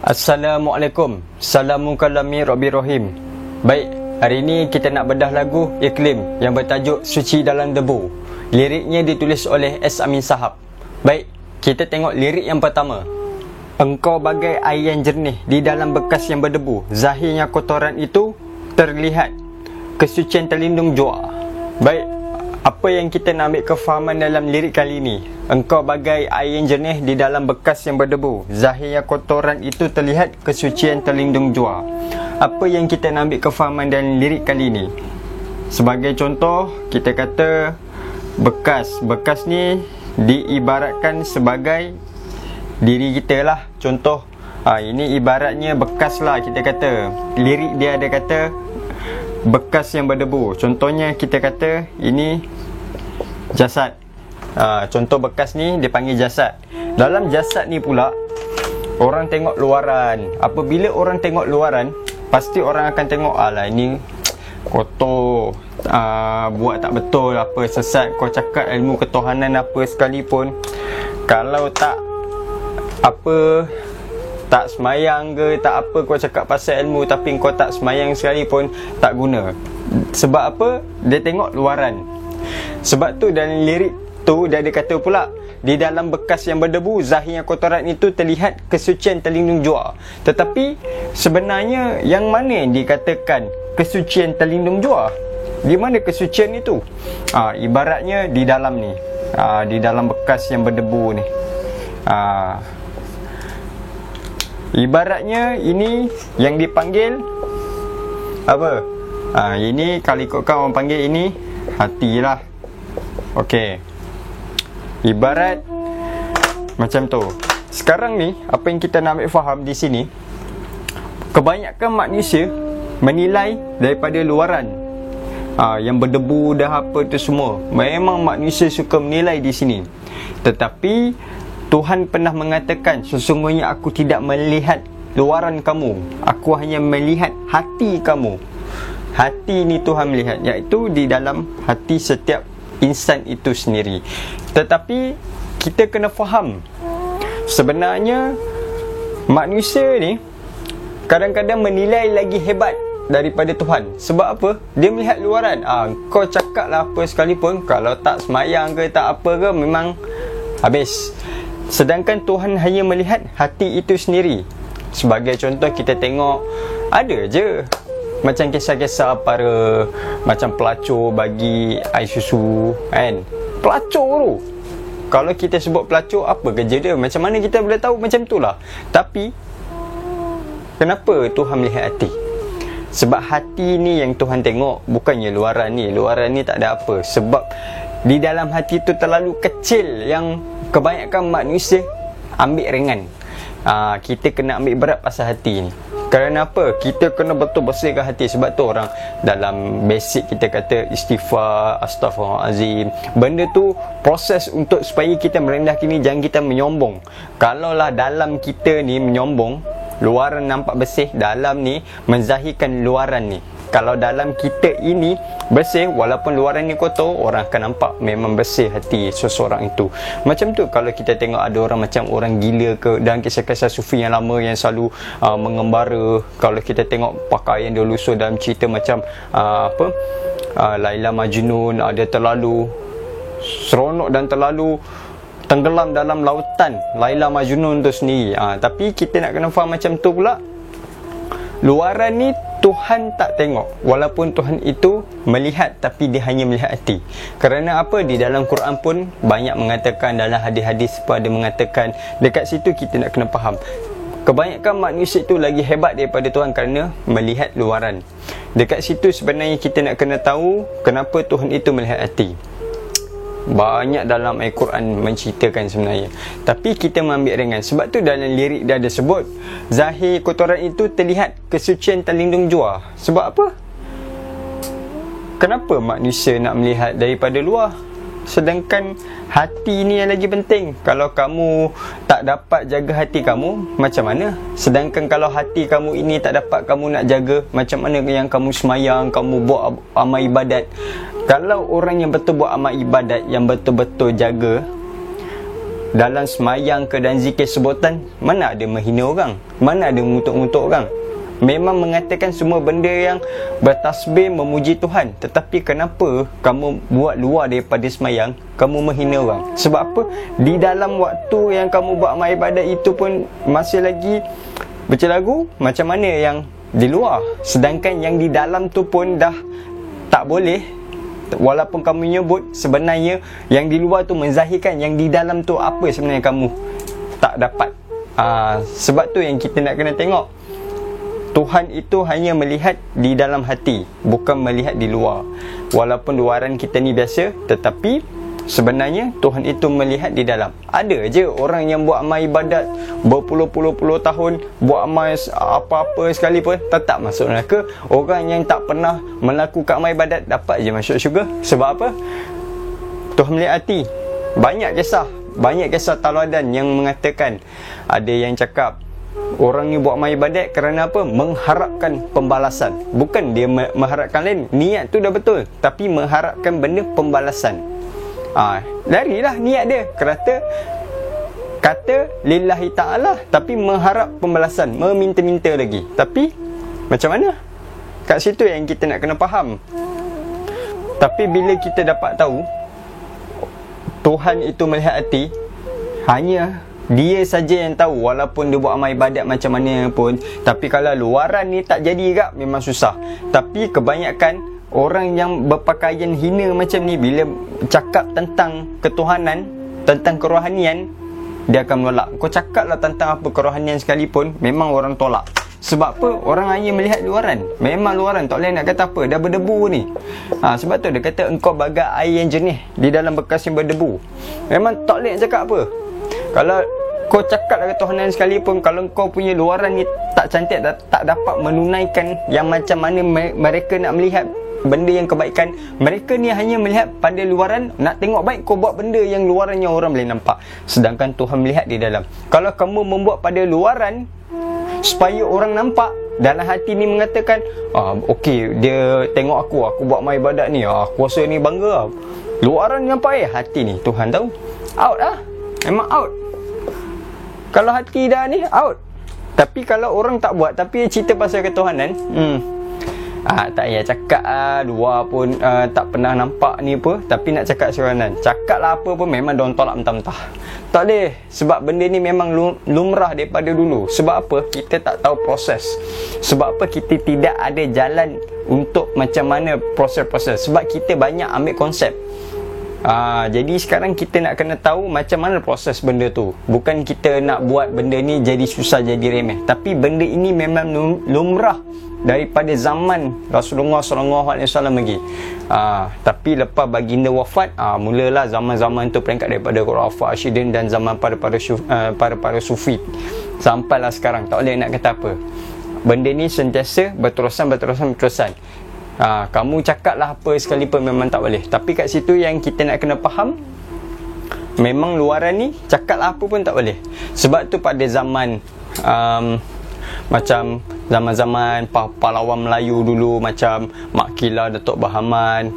Assalamualaikum. Salamun kalami Rabbi Rahim. Baik, hari ini kita nak bedah lagu Iklim yang bertajuk Suci Dalam Debu. Liriknya ditulis oleh S. Amin Sahab. Baik, kita tengok lirik yang pertama. Engkau bagai air yang jernih di dalam bekas yang berdebu. Zahirnya kotoran itu terlihat, kesucian terlindung jua. Baik, apa yang kita nak ambil kefahaman dalam lirik kali ini? Engkau bagai air yang jernih di dalam bekas yang berdebu. Zahirnya kotoran itu terlihat, kesucian terlindung jua. Apa yang kita nak ambil kefahaman dalam lirik kali ini? Sebagai contoh, kita kata bekas. Bekas ni diibaratkan sebagai diri kita lah. Contoh, ini ibaratnya bekas lah kita kata. Lirik dia ada kata bekas yang berdebu. Contohnya kita kata ini jasad. Contoh bekas ni dia panggil jasad. Dalam jasad ni pula orang tengok luaran. Apabila orang tengok luaran, pasti orang akan tengok alah ini kotor, buat tak betul, apa sesat. Kau cakap ilmu ketuhanan apa sekalipun, kalau tak semayang ke tak apa, kau cakap pasal ilmu tapi kau tak semayang sekalipun, tak guna. Sebab apa? Dia tengok luaran. Sebab tu dalam lirik tu dia ada kata pula, di dalam bekas yang berdebu, zahirnya kotoran itu terlihat, kesucian terlindung jua. Tetapi sebenarnya yang mana yang dikatakan kesucian terlindung jua? Di mana kesucian itu? Ibaratnya di dalam ni, di dalam bekas yang berdebu ni. Ibaratnya ini yang dipanggil apa? Ini kalau ikutkan orang panggil ini hati lah. Okey, ibarat macam tu. Sekarang ni apa yang kita nak ambil faham di sini, kebanyakan manusia menilai daripada luaran, yang berdebu dah apa tu semua. Memang manusia suka menilai di sini. Tetapi Tuhan pernah mengatakan, sesungguhnya aku tidak melihat luaran kamu, aku hanya melihat hati kamu. Hati ni Tuhan melihat, iaitu di dalam hati setiap insan itu sendiri. Tetapi kita kena faham, sebenarnya manusia ni kadang-kadang menilai lagi hebat daripada Tuhan. Sebab apa? Dia melihat luaran. Kau cakap lah apa sekalipun, kalau tak semayang ke tak apa ke, memang habis. Sedangkan Tuhan hanya melihat hati itu sendiri. Sebagai contoh, kita tengok ada je macam kisah-kisah para macam pelacur bagi air susu kan. Pelacur tu, kalau kita sebut pelacur, apa kerja dia? Macam mana kita boleh tahu? Macam itulah. Tapi kenapa Tuhan melihat hati? Sebab hati ni yang Tuhan tengok, bukannya luaran ni. Luaran ni tak ada apa. Sebab di dalam hati tu terlalu kecil yang kebanyakan manusia ambil ringan. Kita kena ambil berat pasal hati ni. Kerana apa? Kita kena betul bersihkan hati. Sebab tu orang dalam basic kita kata istighfar, astaghfirullahalazim. Benda tu proses untuk supaya kita merendahkan ni. Jangan kita menyombong. Kalaulah dalam kita ni menyombong, luaran nampak bersih, dalam ni menzahirkan luaran ni. Kalau dalam kita ini bersih, walaupun luaran ni kotor, orang akan nampak memang bersih hati seseorang itu. Macam tu kalau kita tengok ada orang macam orang gila ke, dan kisah-kisah sufi yang lama yang selalu mengembara. Kalau kita tengok pakaian dia lusuh dalam cerita macam Laila Majnun, dia terlalu seronok dan terlalu tenggelam dalam lautan Laila Majnun tu sendiri. Tapi kita nak kena faham macam tu pula, luaran ni Tuhan tak tengok, walaupun Tuhan itu melihat, tapi dia hanya melihat hati. Kerana apa? Di dalam Quran pun banyak mengatakan, dalam hadis-hadis pun ada mengatakan. Dekat situ kita nak kena faham, kebanyakan manusia itu lagi hebat daripada Tuhan kerana melihat luaran. Dekat situ sebenarnya kita nak kena tahu kenapa Tuhan itu melihat hati. Banyak dalam Al-Quran menceritakan sebenarnya, tapi kita mengambil ringan. Sebab tu dalam lirik dia ada sebut, zahir kotoran itu terlihat, kesucian terlindung jua. Sebab apa? Kenapa manusia nak melihat daripada luar, sedangkan hati ni yang lagi penting? Kalau kamu tak dapat jaga hati kamu, macam mana? Sedangkan kalau hati kamu ini tak dapat kamu nak jaga, macam mana yang kamu semayang, kamu buat amal ibadat? Kalau orang yang betul buat amal ibadat, yang betul-betul jaga dalam semayang ke dan zikir sebutan, mana ada menghina orang, mana ada mengutuk-ngutuk orang. Memang mengatakan semua benda yang bertasbih memuji Tuhan, tetapi kenapa kamu buat luar daripada semayang, kamu menghina orang? Sebab apa? Di dalam waktu yang kamu buat amal ibadat itu pun masih lagi bercelaru, macam mana yang di luar? Sedangkan yang di dalam tu pun dah tak boleh. Walaupun kamu nyebut, sebenarnya yang di luar tu menzahirkan yang di dalam tu apa sebenarnya kamu tak dapat. Sebab tu yang kita nak kena tengok, Tuhan itu hanya melihat di dalam hati, bukan melihat di luar. Walaupun luaran kita ni biasa, tetapi sebenarnya Tuhan itu melihat di dalam. Ada je orang yang buat amal ibadat berpuluh-puluh tahun, buat amal apa-apa sekalipun, tetap masuk neraka. Orang yang tak pernah melakukan amal ibadat dapat je masuk syurga. Sebab apa? Tuhan melihat hati. Banyak kisah tauladan yang mengatakan, ada yang cakap orang ni buat amal ibadat kerana apa? Mengharapkan pembalasan. Bukan dia mengharapkan lain, niat tu dah betul, tapi mengharapkan benda pembalasan. Larilah niat dia, kata lillahi ta'ala, tapi mengharap pembalasan, meminta-minta lagi. Tapi macam mana? Kat situ yang kita nak kena faham. Tapi bila kita dapat tahu Tuhan itu melihat hati, hanya dia saja yang tahu. Walaupun dia buat amal ibadat macam mana pun, tapi kalau luaran ni tak jadi kak, memang susah. Tapi kebanyakan orang yang berpakaian hina macam ni, bila cakap tentang ketuhanan, tentang kerohanian, dia akan menolak. Kau cakap lah tentang apa kerohanian sekalipun, memang orang tolak. Sebab apa? Orang hanya melihat luaran. Memang luaran, tak boleh nak kata apa, dah berdebu ni. Sebab tu dia kata engkau bagai air yang jernih di dalam bekas yang berdebu. Memang tak boleh nak cakap apa. Kalau kau cakap lah ketuhanan sekalipun, kalau kau punya luaran ni tak cantik, tak dapat menunaikan yang macam mana mereka nak melihat benda yang kebaikan, mereka ni hanya melihat pada luaran. Nak tengok baik, kau buat benda yang luaran yang orang boleh nampak, sedangkan Tuhan melihat di dalam. Kalau kamu membuat pada luaran supaya orang nampak, dalam hati ni mengatakan, okey, dia tengok aku buat amal ibadat ni, aku rasa ni bangga. Luaran nampak hati ni Tuhan tahu, out lah. Memang out. Kalau hati dah ni, out. Tapi kalau orang tak buat, tapi cerita pasal ketuhanan, tak payah cakap luar pun tak pernah nampak ni apa, tapi nak cakap seorang, cakap lah apa pun memang diorang tolak mentah-mentah. Tak boleh. Sebab benda ni memang lumrah daripada dulu. Sebab apa? Kita tak tahu proses. Sebab apa? Kita tidak ada jalan untuk macam mana proses-proses. Sebab kita banyak ambil konsep. Jadi sekarang kita nak kena tahu macam mana proses benda tu. Bukan kita nak buat benda ni jadi susah, jadi remeh. Tapi benda ini memang lumrah daripada zaman Rasulullah SAW lagi. Tapi lepas baginda wafat, mulalah zaman-zaman tu peringkat daripada Khulafaur Rasyidin dan zaman para sufi. Sampailah sekarang, tak boleh nak kata apa. Benda ni sentiasa berterusan. Kamu cakaplah apa sekalipun memang tak boleh. Tapi kat situ yang kita nak kena faham, memang luaran ni cakaplah apa pun tak boleh. Sebab tu pada zaman macam zaman-zaman pahlawan Melayu dulu, macam Mak Kila, Datuk Bahaman,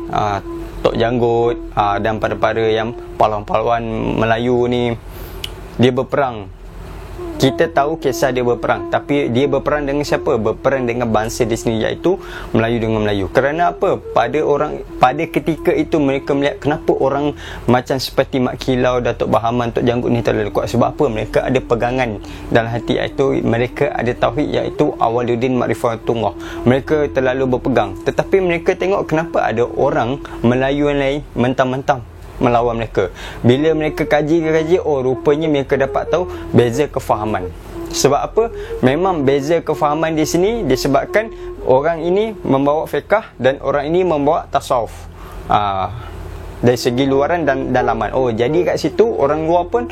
Tok Janggut, dan para-para yang pahlawan-pahlawan Melayu ni, dia berperang Kita tahu kisah dia berperang, tapi dia berperang dengan siapa? Berperang dengan bangsa dia sendiri, iaitu Melayu dengan Melayu. Kerana apa? Pada ketika itu mereka melihat kenapa orang macam seperti Mat Kilau, Datuk Bahaman, Tok Janggut ni terlalu kuat. Sebab apa? Mereka ada pegangan dalam hati, iaitu mereka ada tauhid, iaitu Awaluddin Ma'rifatullah. Mereka terlalu berpegang. Tetapi mereka tengok kenapa ada orang Melayu yang lain mentang-mentang melawan mereka. Bila mereka kaji, oh rupanya mereka dapat tahu beza kefahaman. Sebab apa? Memang beza kefahaman di sini disebabkan orang ini membawa fiqh dan orang ini membawa tasawuf. Dari segi luaran dan dalaman. Oh, jadi kat situ orang luar pun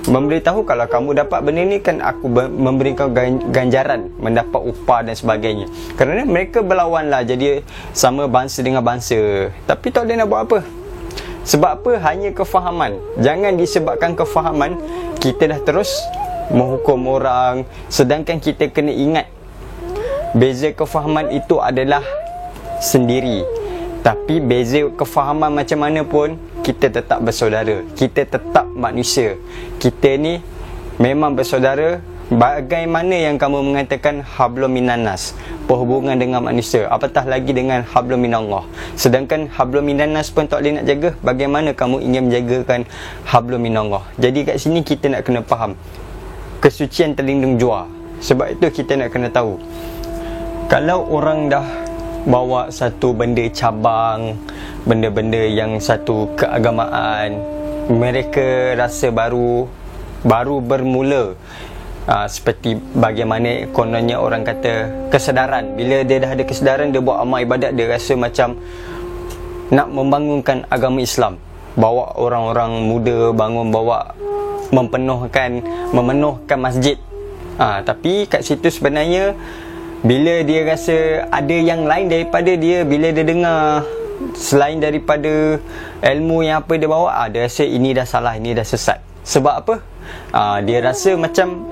memberitahu, kalau kamu dapat benda ni kan aku memberi kau ganjaran, mendapat upah dan sebagainya. Kerana mereka berlawan lah, jadi sama bangsa dengan bangsa. Tapi tak boleh nak buat apa. Sebab apa? Hanya kefahaman. Jangan disebabkan kefahaman kita dah terus menghukum orang. Sedangkan kita kena ingat, beza kefahaman itu adalah sendiri. Tapi beza kefahaman macam mana pun, kita tetap bersaudara. Kita tetap manusia. Kita ni memang bersaudara. Bagaimana yang kamu mengatakan hablum minannas, perhubungan dengan manusia, apatah lagi dengan hablum minallah. Sedangkan hablum minannas pun tak boleh nak jaga, bagaimana kamu ingin menjagakan hablum minallah? Jadi kat sini kita nak kena faham kesucian terlindung jua. Sebab itu kita nak kena tahu, kalau orang dah bawa satu benda cabang, benda-benda yang satu keagamaan, mereka rasa baru bermula. Seperti bagaimana kononnya orang kata kesedaran. Bila dia dah ada kesedaran, dia buat amal ibadat, dia rasa macam nak membangunkan agama Islam. Bawa orang-orang muda bangun, memenuhkan masjid. Tapi kat situ sebenarnya, bila dia rasa ada yang lain daripada dia, bila dia dengar selain daripada ilmu yang apa dia bawa, dia rasa ini dah salah, ini dah sesat. Sebab apa? Dia rasa macam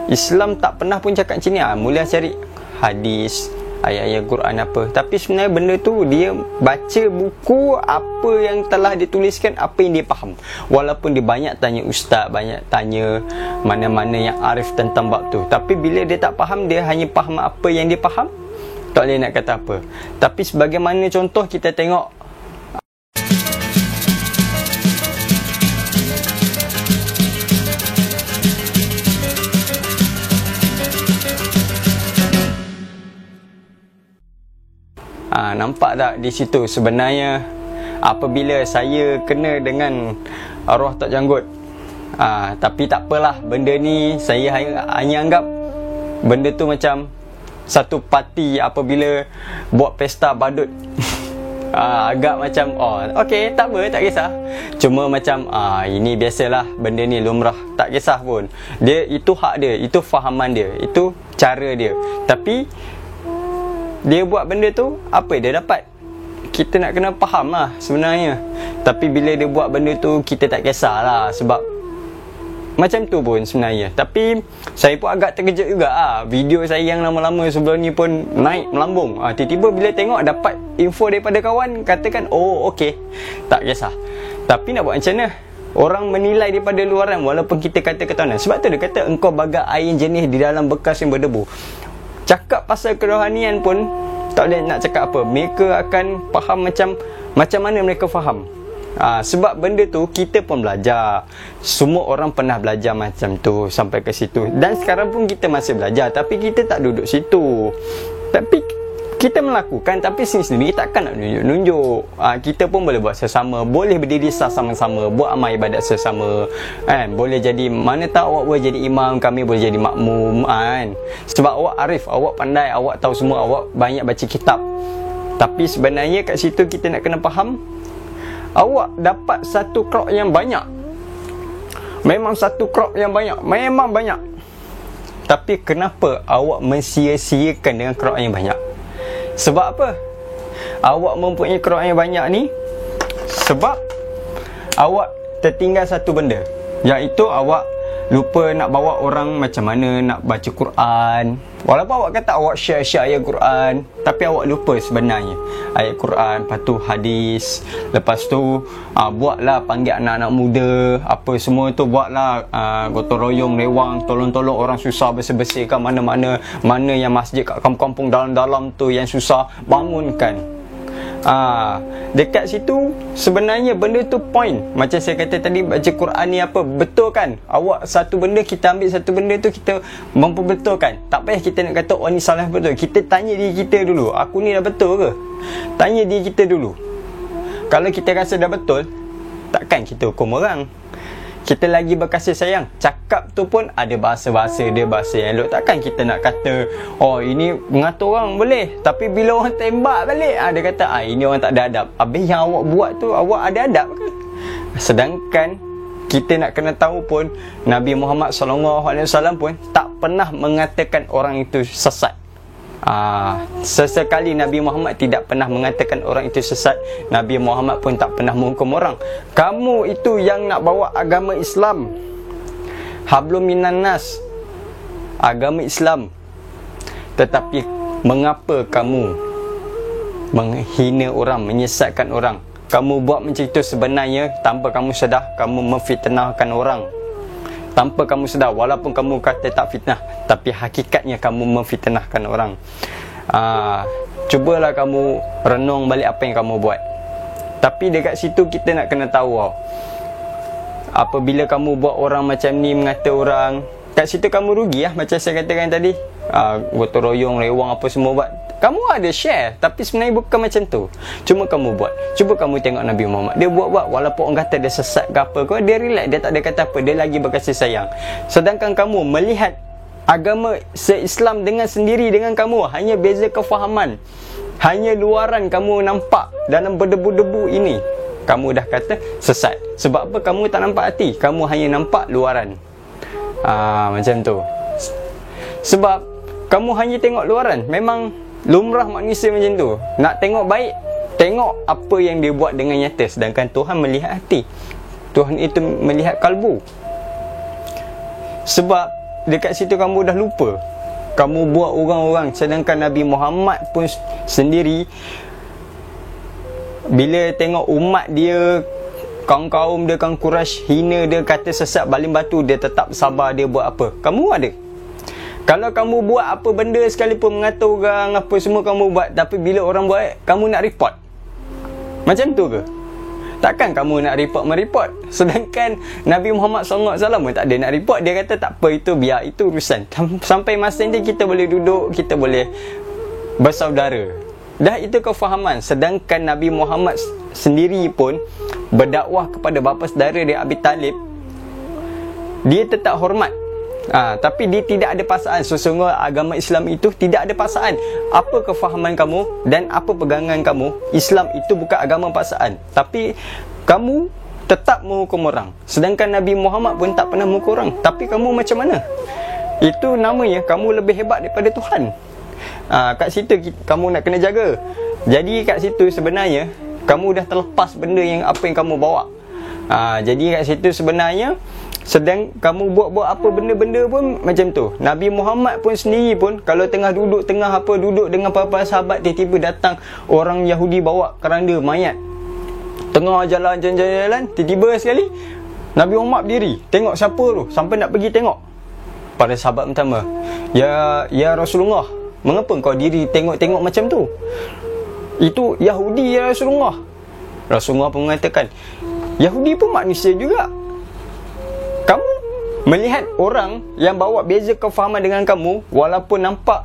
Islam tak pernah pun cakap macam ni. Mula cari hadis, ayat-ayat Quran apa. Tapi sebenarnya benda tu dia baca buku apa yang telah dituliskan, apa yang dia faham. Walaupun dia banyak tanya ustaz, banyak tanya mana-mana yang arif tentang bab tu, tapi bila dia tak faham, dia hanya faham apa yang dia faham, tak boleh nak kata apa. Tapi sebagaimana contoh kita tengok, nampak tak di situ sebenarnya apabila saya kena dengan arwah Tok Janggut, tapi tak apalah, benda ni saya hanya anggap benda tu macam satu parti apabila buat pesta badut. Agak macam okey, tak apa, tak kisah. Cuma macam ini biasalah, benda ni lumrah, tak kisah pun. Dia itu hak dia, itu fahaman dia, itu cara dia. Tapi dia buat benda tu, apa dia dapat? Kita nak kena faham lah sebenarnya. Tapi bila dia buat benda tu, kita tak kisahlah. Sebab macam tu pun sebenarnya. Tapi saya pun agak terkejut juga video saya yang lama-lama sebelum ni pun naik melambung. Tiba-tiba bila tengok dapat info daripada kawan, katakan okey, tak kisah. Tapi nak buat macam mana? Orang menilai daripada luaran, walaupun kita kata ketahuan. Sebab tu dia kata engkau bagai air jernih di dalam bekas yang berdebu. Cakap pasal kerohanian pun tak boleh nak cakap apa. Mereka akan faham macam mana mereka faham. Sebab benda tu kita pun belajar. Semua orang pernah belajar macam tu sampai ke situ. Dan sekarang pun kita masih belajar, tapi kita tak duduk situ. Tapi kita melakukan, tapi sendiri takkan nak nunjuk-nunjuk. Kita pun boleh buat sesama, boleh berdiri sah sama-sama, buat amal ibadat sesama, kan? Boleh jadi, mana tahu awak boleh jadi imam, kami boleh jadi makmum, kan? Sebab awak arif, awak pandai, awak tahu semua, awak banyak baca kitab. Tapi sebenarnya kat situ kita nak kena faham, awak dapat satu krok yang banyak. Memang satu krok yang banyak, memang banyak. Tapi kenapa awak mensia-siakan dengan krok yang banyak? Sebab apa? Awak mempunyai krok yang banyak ni sebab awak tertinggal satu benda, iaitu awak lupa nak bawa orang macam mana nak baca Quran. Walaupun awak kata awak share ayat Quran, tapi awak lupa sebenarnya ayat Quran, lepas tu hadis, lepas tu buatlah panggil anak-anak muda, apa semua tu buatlah, gotong royong, rewang, tolong-tolong orang susah, bersih-bersihkan mana-mana, mana yang masjid kat kampung-kampung dalam-dalam tu yang susah, bangunkan. Dekat situ sebenarnya benda tu point. Macam saya kata tadi, baca Quran ni apa, betul kan? Awak satu benda, kita ambil satu benda tu, kita memperbetulkan. Tak payah kita nak kata oh ni salah betul. Kita tanya diri kita dulu, aku ni dah betul ke? Tanya diri kita dulu. Kalau kita rasa dah betul, takkan kita hukum orang. Kita lagi berkasih sayang. Cakap tu pun ada bahasa-bahasa dia, bahasa yang elok. Takkan kita nak kata oh ini mengatur orang boleh, tapi bila orang tembak balik dia kata ini orang tak ada adab. Habis yang awak buat tu, awak ada adab ke? Sedangkan kita nak kena tahu pun, Nabi Muhammad SAW pun tak pernah mengatakan orang itu sesat. Sesekali Nabi Muhammad tidak pernah mengatakan orang itu sesat. Nabi Muhammad pun tak pernah menghukum orang. Kamu itu yang nak bawa agama Islam, hablum minan nas, agama Islam, tetapi mengapa kamu menghina orang, menyesatkan orang? Kamu buat macam itu sebenarnya tanpa kamu sedar, kamu memfitnahkan orang. Tanpa kamu sedar, walaupun kamu kata tak fitnah, tapi hakikatnya kamu memfitnahkan orang. Cubalah kamu renung balik apa yang kamu buat. Tapi dekat situ kita nak kena tahu, apabila kamu buat orang macam ni, mengata orang, kat situ kamu rugi lah. Macam saya katakan tadi, gotong royong, rewang, apa semua buat, kamu ada share, tapi sebenarnya bukan macam tu. Cuma kamu buat. Cuba kamu tengok Nabi Muhammad, dia buat-buat, walaupun orang kata dia sesat ke apa ke, dia relax, dia tak ada kata apa, dia lagi berkasih sayang. Sedangkan kamu melihat agama se-Islam dengan sendiri dengan kamu, hanya beza kefahaman, hanya luaran kamu nampak dalam berdebu-debu ini, kamu dah kata sesat. Sebab apa? Kamu tak nampak hati, kamu hanya nampak luaran. Macam tu. Sebab kamu hanya tengok luaran. Memang lumrah manusia macam tu. Nak tengok baik, tengok apa yang dia buat dengan nyata. Sedangkan Tuhan melihat hati, Tuhan itu melihat kalbu. Sebab dekat situ kamu dah lupa, kamu buat orang-orang. Sedangkan Nabi Muhammad pun sendiri, bila tengok umat dia, kaum-kaum dia, kaum Quraisy hina dia, kata sesat, baling batu, dia tetap sabar. Dia buat apa? Kamu ada. Kalau kamu buat apa benda sekalipun, mengatur orang, apa semua kamu buat, tapi bila orang buat, kamu nak report. Macam tu ke? Takkan kamu nak report. Sedangkan Nabi Muhammad SAW pun tak ada nak report. Dia kata tak apa, itu biar, itu urusan. Sampai masa ni kita boleh duduk, kita boleh bersaudara. Dah itu kefahaman. Sedangkan Nabi Muhammad sendiri pun berdakwah kepada bapa saudara dia, Abi Talib. Dia tetap hormat, tapi dia tidak ada paksaan. Sesungguhnya agama Islam itu tidak ada paksaan. Apa kefahaman kamu dan apa pegangan kamu, Islam itu bukan agama paksaan. Tapi kamu tetap menghukum orang. Sedangkan Nabi Muhammad pun tak pernah menghukum orang. Tapi kamu macam mana? Itu namanya kamu lebih hebat daripada Tuhan. Kat situ kamu nak kena jaga. Jadi kat situ sebenarnya kamu dah terlepas benda yang apa yang kamu bawa. Jadi kat situ sebenarnya sedang kamu buat-buat apa benda-benda pun macam tu. Nabi Muhammad pun sendiri pun, kalau tengah duduk duduk dengan para sahabat, tiba-tiba datang orang Yahudi bawa keranda mayat. Tengah jalan, tiba-tiba sekali Nabi Muhammad berdiri, tengok siapa tu, sampai nak pergi tengok. Para sahabat pertama, Ya Rasulullah, mengapa kau diri tengok-tengok macam tu? Itu Yahudi ya Rasulullah. Rasulullah pun mengatakan, Yahudi pun manusia juga. Kamu melihat orang yang bawa beza kefahaman dengan kamu, walaupun nampak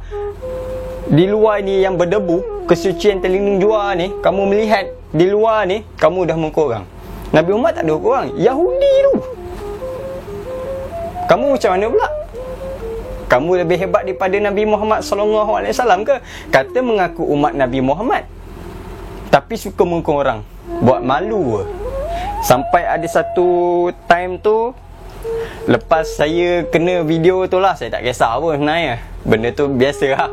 di luar ni yang berdebu, kesucian terlindung jua ni, kamu melihat di luar ni, kamu dah mengukur orang. Nabi Muhammad tak ada ukur orang, Yahudi tu. Kamu macam mana pula? Kamu lebih hebat daripada Nabi Muhammad SAW ke? Kata mengaku umat Nabi Muhammad, tapi suka mengukur orang, buat malu. Sampai ada satu time tu, lepas saya kena video tu lah, saya tak kisah pun sebenarnya. Benda tu biasa lah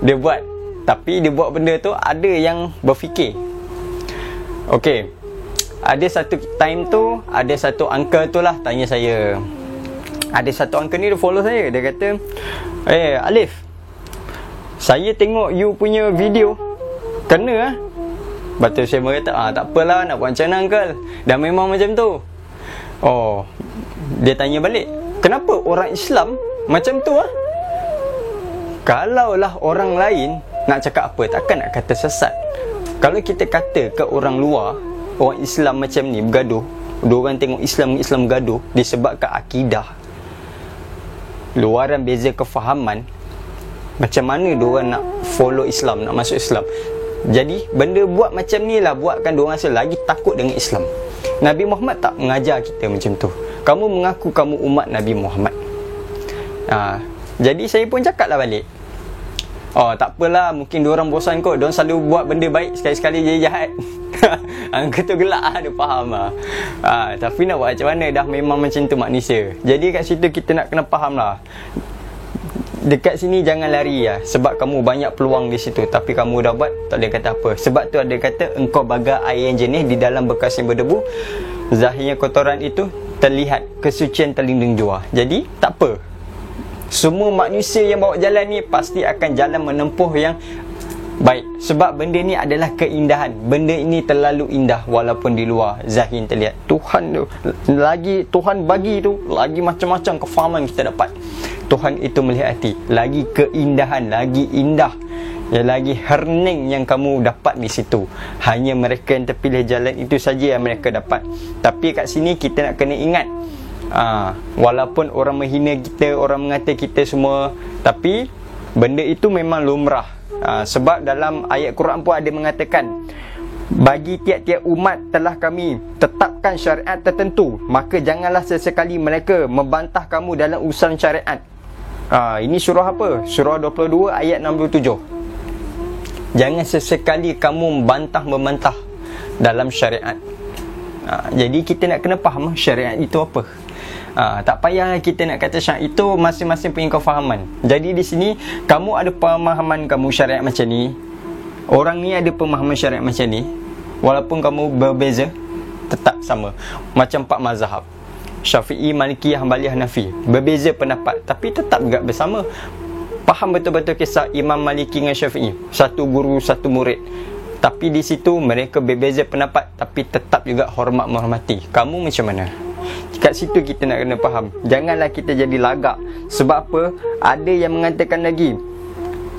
dia buat. Tapi dia buat benda tu, ada yang berfikir. Okey, ada satu time tu, ada satu uncle tu lah tanya saya. Ada satu uncle ni dia follow saya. Dia kata, Alif, Saya tengok you punya video, kena lah. Lepas tu saya berkata, tak apalah, nak buat macam mana uncle, dah memang macam tu. Oh, dia tanya balik, kenapa orang Islam macam tu ah? Kalaulah orang lain nak cakap apa, takkan nak kata sesat. Kalau kita kata ke orang luar, orang Islam macam ni bergaduh, diorang tengok Islam bergaduh disebabkan akidah, luaran beza kefahaman, macam mana diorang nak follow Islam, nak masuk Islam. Jadi benda buat macam ni lah buatkan diorang rasa lagi takut dengan Islam. Nabi Muhammad tak mengajar kita macam tu. Kamu mengaku kamu umat Nabi Muhammad. Jadi saya pun cakap lah balik, tak apalah, mungkin diorang bosan kot, diorang selalu buat benda baik, sekali-sekali jadi jahat. Angka tu gelak lah, dia faham lah. Tapi nak buat macam mana, dah memang macam tu manusia. Jadi kat situ kita nak kena faham lah, dekat sini jangan lari lah, sebab kamu banyak peluang di situ, tapi kamu dah buat, tak boleh kata apa. Sebab tu ada kata, engkau bagai air yang jernih di dalam bekas yang berdebu, zahirnya kotoran itu terlihat, kesucian terlindung jua. Jadi tak apa, semua manusia yang bawa jalan ni pasti akan jalan menempuh yang baik. Sebab benda ni adalah keindahan. Benda ini terlalu indah walaupun di luar zahir terlihat. Tuhan tu lagi, Tuhan bagi tu lagi macam-macam kefahaman kita dapat. Tuhan itu melihat hati, lagi keindahan, lagi indah, lagi hening yang kamu dapat di situ. Hanya mereka yang terpilih jalan itu saja yang mereka dapat. Tapi kat sini kita nak kena ingat, walaupun orang menghina kita, orang mengata kita semua, tapi benda itu memang lumrah. Sebab dalam ayat Quran pun ada mengatakan, bagi tiap-tiap umat telah kami tetapkan syariat tertentu, maka janganlah sesekali mereka membantah kamu dalam urusan syariat. Ini surah apa? Surah 22 ayat 67. Jangan sesekali kamu membantah dalam syariat. Jadi kita nak kena faham syariat itu apa. Tak payah kita nak kata syariat itu masing-masing punya kefahaman. Jadi di sini kamu ada pemahaman kamu syariat macam ni, orang ni ada pemahaman syariat macam ni, walaupun kamu berbeza tetap sama. Macam 4 mazhab, Syafi'i, Maliki, Hanbali, Hanafi, berbeza pendapat tapi tetap juga bersama. Faham betul-betul kisah Imam Maliki dengan Syafi'i, satu guru satu murid, tapi di situ mereka berbeza pendapat tapi tetap juga hormat menghormati. Kamu macam mana? Kat situ kita nak kena faham. Janganlah kita jadi lagak. Sebab apa? Ada yang mengatakan lagi,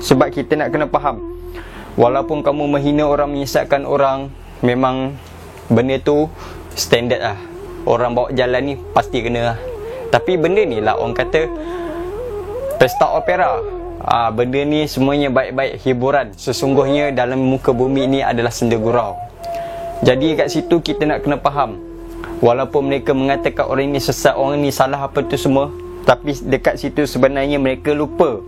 sebab kita nak kena faham, walaupun kamu menghina orang, menyesatkan orang, memang benda tu standard lah. Orang bawa jalan ni pasti kena lah. Tapi benda ni lah orang kata pesta opera. Benda ni semuanya baik-baik, hiburan. Sesungguhnya dalam muka bumi ni adalah senda gurau. Jadi kat situ kita nak kena faham, walaupun mereka mengatakan orang ni sesat, orang ni salah, apa tu semua, tapi dekat situ sebenarnya mereka lupa.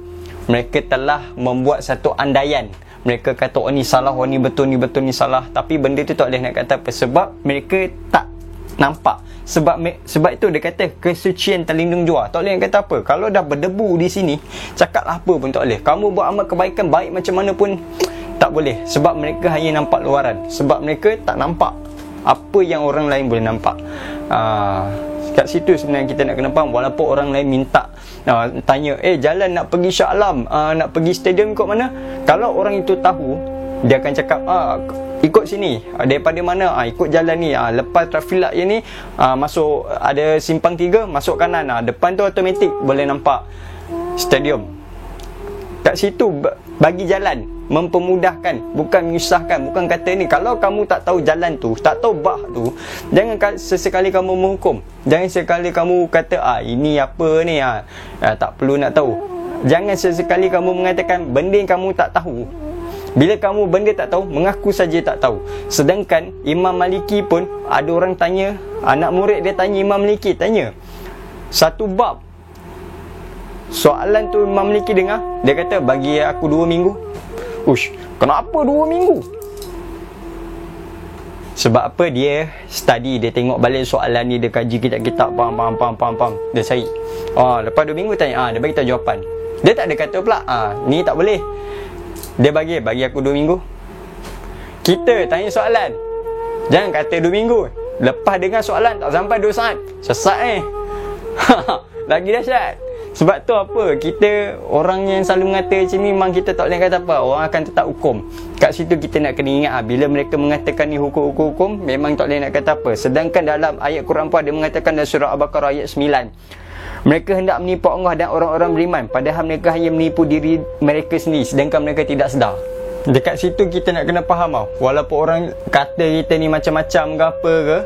Mereka telah membuat satu andaian. Mereka kata orang ni salah, orang ni betul, ni betul, ni salah. Tapi benda tu tak boleh nak kata apa, sebab mereka tak nampak. Sebab itu dia kata kesucian terlindung jua. Tak boleh nak kata apa. Kalau dah berdebu di sini, cakap apa pun tak boleh. Kamu buat amal kebaikan baik macam mana pun tak boleh. Sebab mereka hanya nampak luaran. Sebab mereka tak nampak apa yang orang lain boleh nampak. Kat situ sebenarnya kita nak kena faham. Walaupun orang lain minta, tanya, jalan nak pergi Shah Alam, nak pergi stadium ikut mana? Kalau orang itu tahu, dia akan cakap, ikut sini. Daripada mana? Ikut jalan ni. Lepas traffic light yang ni, masuk, ada simpang 3, masuk kanan. Depan tu automatik boleh nampak stadium. Kat situ bagi jalan, mempermudahkan, bukan menyusahkan. Bukan kata ni, kalau kamu tak tahu jalan tu, tak tahu bah tu, jangan sesekali kamu menghukum. Jangan sekali kamu kata, ini apa ni, tak perlu nak tahu. Jangan sesekali kamu mengatakan benda yang kamu tak tahu. Bila kamu benda tak tahu, mengaku saja tak tahu. Sedangkan Imam Maliki pun, ada orang tanya, anak murid dia tanya Imam Maliki, tanya satu bab. Soalan tu Imam Maliki dengar, dia kata, bagi aku 2 minggu. Ush, kenapa 2 minggu? Sebab apa? Dia study, dia tengok balik soalan ni, dia kaji kitab-kitab, faham. Dia cari. Lepas 2 minggu tanya, dia bagi tahu jawapan. Dia tak ada kata pula, ni tak boleh. Dia bagi aku 2 minggu. Kita tanya soalan, jangan kata 2 minggu. Lepas dengar soalan tak sampai 2 saat, sesat Lagi dahsyat. Sebab tu apa, kita orang yang selalu mengata macam ni, memang kita tak boleh kata apa, orang akan tetap hukum. Kat situ kita nak kena ingat, bila mereka mengatakan ni hukum-hukum, memang tak boleh nak kata apa. Sedangkan dalam ayat Quran pun ada mengatakan dalam surah Al-Baqarah ayat 9, mereka hendak menipu Allah dan orang-orang beriman, padahal mereka hanya menipu diri mereka sendiri, sedangkan mereka tidak sedar. Dekat situ kita nak kena faham tau, walaupun orang kata kita ni macam-macam ke apa ke,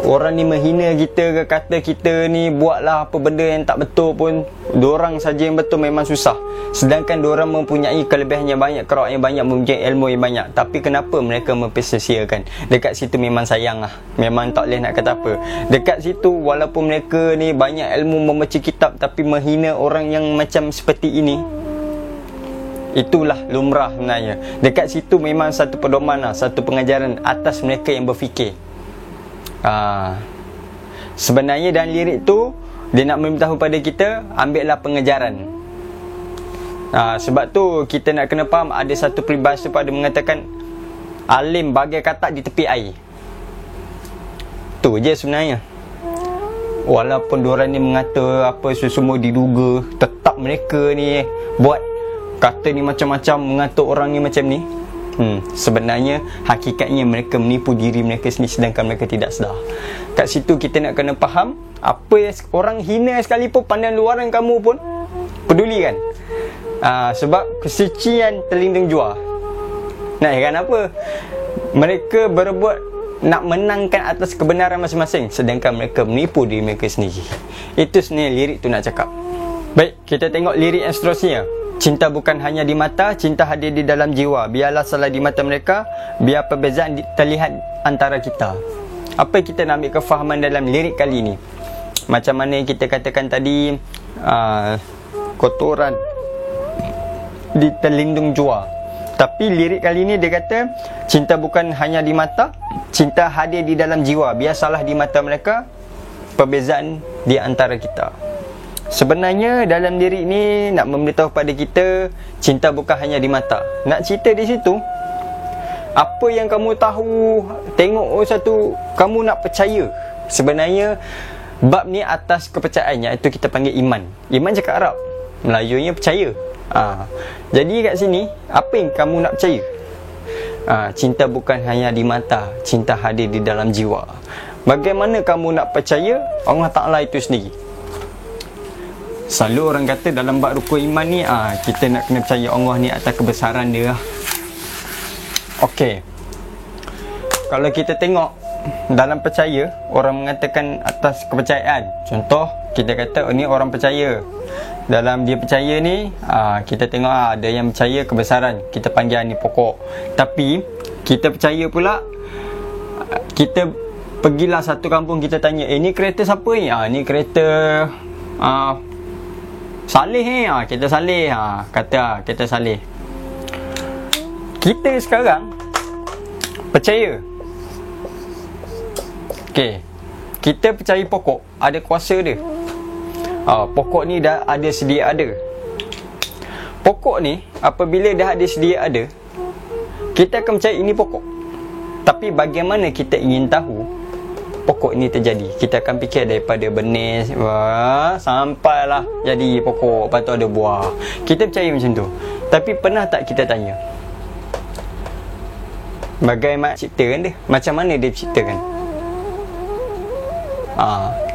orang ni menghina kita ke, kata kita ni buatlah apa benda yang tak betul pun, diorang saja yang betul memang susah. Sedangkan diorang mempunyai kelebihan yang banyak, kerak yang banyak, mempunyai ilmu yang banyak. Tapi kenapa mereka mempersia-siakan? Dekat situ memang sayang lah, memang tak boleh nak kata apa. Dekat situ walaupun mereka ni banyak ilmu, membaca kitab, tapi menghina orang yang macam seperti ini, itulah lumrah sebenarnya. Dekat situ memang satu pedoman lah, satu pengajaran atas mereka yang berfikir. Sebenarnya dalam lirik tu dia nak memberitahu pada kita, ambillah pengajaran. Sebab tu kita nak kena faham, ada satu peribahasa pada mengatakan alim bagai katak di tepi air. Tu je sebenarnya. Walaupun diorang ni mengata apa semua diduga, tetap mereka ni buat kata ni macam-macam, mengata orang ni macam ni. Sebenarnya hakikatnya mereka menipu diri mereka sendiri, sedangkan mereka tidak sedar. Kat situ kita nak kena faham, apa yang orang hina sekalipun, pandang luaran kamu pun peduli kan. Sebab kesucian terlindung jua. Nak heran apa? Mereka berbuat nak menangkan atas kebenaran masing-masing, sedangkan mereka menipu diri mereka sendiri. Itu sebenarnya lirik tu nak cakap. Baik, kita tengok lirik yang seterusnya. Cinta bukan hanya di mata, cinta hadir di dalam jiwa. Biarlah salah di mata mereka, biar perbezaan terlihat antara kita. Apa yang kita nak ambil kefahaman dalam lirik kali ini? Macam mana yang kita katakan tadi, kotoran di terlindung jua. Tapi lirik kali ini dia kata, cinta bukan hanya di mata, cinta hadir di dalam jiwa. Biar salah di mata mereka, perbezaan di antara kita. Sebenarnya dalam lirik ni nak memberitahu pada kita, cinta bukan hanya di mata. Nak cerita di situ, apa yang kamu tahu, tengok satu, kamu nak percaya. Sebenarnya bab ni atas kepercayaannya, itu kita panggil iman. Iman cakap Arab, Melayunya percaya. Jadi kat sini, apa yang kamu nak percaya? Cinta bukan hanya di mata, cinta hadir di dalam jiwa. Bagaimana kamu nak percaya Allah Ta'ala itu sendiri? Selalu orang kata dalam bab rukun iman ni, kita nak kena percaya Allah ni atas kebesaran dia. Okey, kalau kita tengok dalam percaya, orang mengatakan atas kepercayaan. Contoh, kita kata ni orang percaya. Dalam dia percaya ni, kita tengok ada yang percaya kebesaran, kita panggil ni pokok. Tapi kita percaya pula, kita pergilah satu kampung, kita tanya, ni kereta siapa ni? Ni kereta Saleh ni, kita Saleh, kata kita Saleh. Kita sekarang percaya, okey, kita percaya pokok ada kuasa dia. Pokok ni dah ada sedia ada. Pokok ni apabila dah ada sedia ada, kita akan percaya ini pokok. Tapi bagaimana kita ingin tahu pokok ini terjadi? Kita akan fikir daripada benih sampailah jadi pokok, lepas tu ada buah. Kita percaya macam tu. Tapi pernah tak kita tanya, bagaimana ciptakan dia? Macam mana dia ciptakan?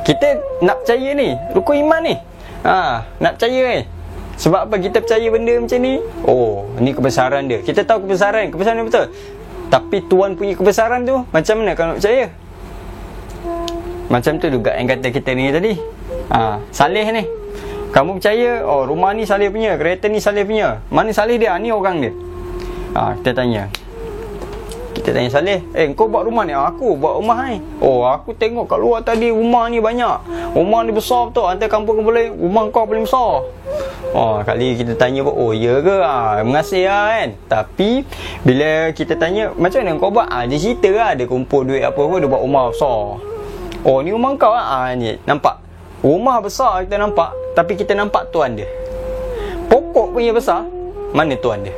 Kita nak percaya ni, rukun iman ni, nak percaya ni. Sebab apa kita percaya benda macam ni? Ni kebesaran dia. Kita tahu kebesaran dia betul. Tapi Tuhan punya kebesaran tu, macam mana kau nak percaya? Macam tu juga yang kata kita ni tadi, Saleh ni, kamu percaya rumah ni Saleh punya, kereta ni Saleh punya. Mana Saleh dia? Ni orang dia. Kita tanya Saleh, kau buat rumah ni? Aku buat rumah ni. Aku tengok kat luar tadi rumah ni banyak, rumah ni besar betul, hantar kampung boleh, rumah kau paling besar. Kali kita tanya pun, ya ke? Terima kasih kan. Tapi bila kita tanya, macam mana kau buat? Dia cerita lah, dia kumpul duit apa-apa, dia buat rumah besar. Ni rumah kau lah. Ni nampak rumah besar kita nampak, tapi kita nampak tuan dia. Pokok punya besar, mana tuan dia?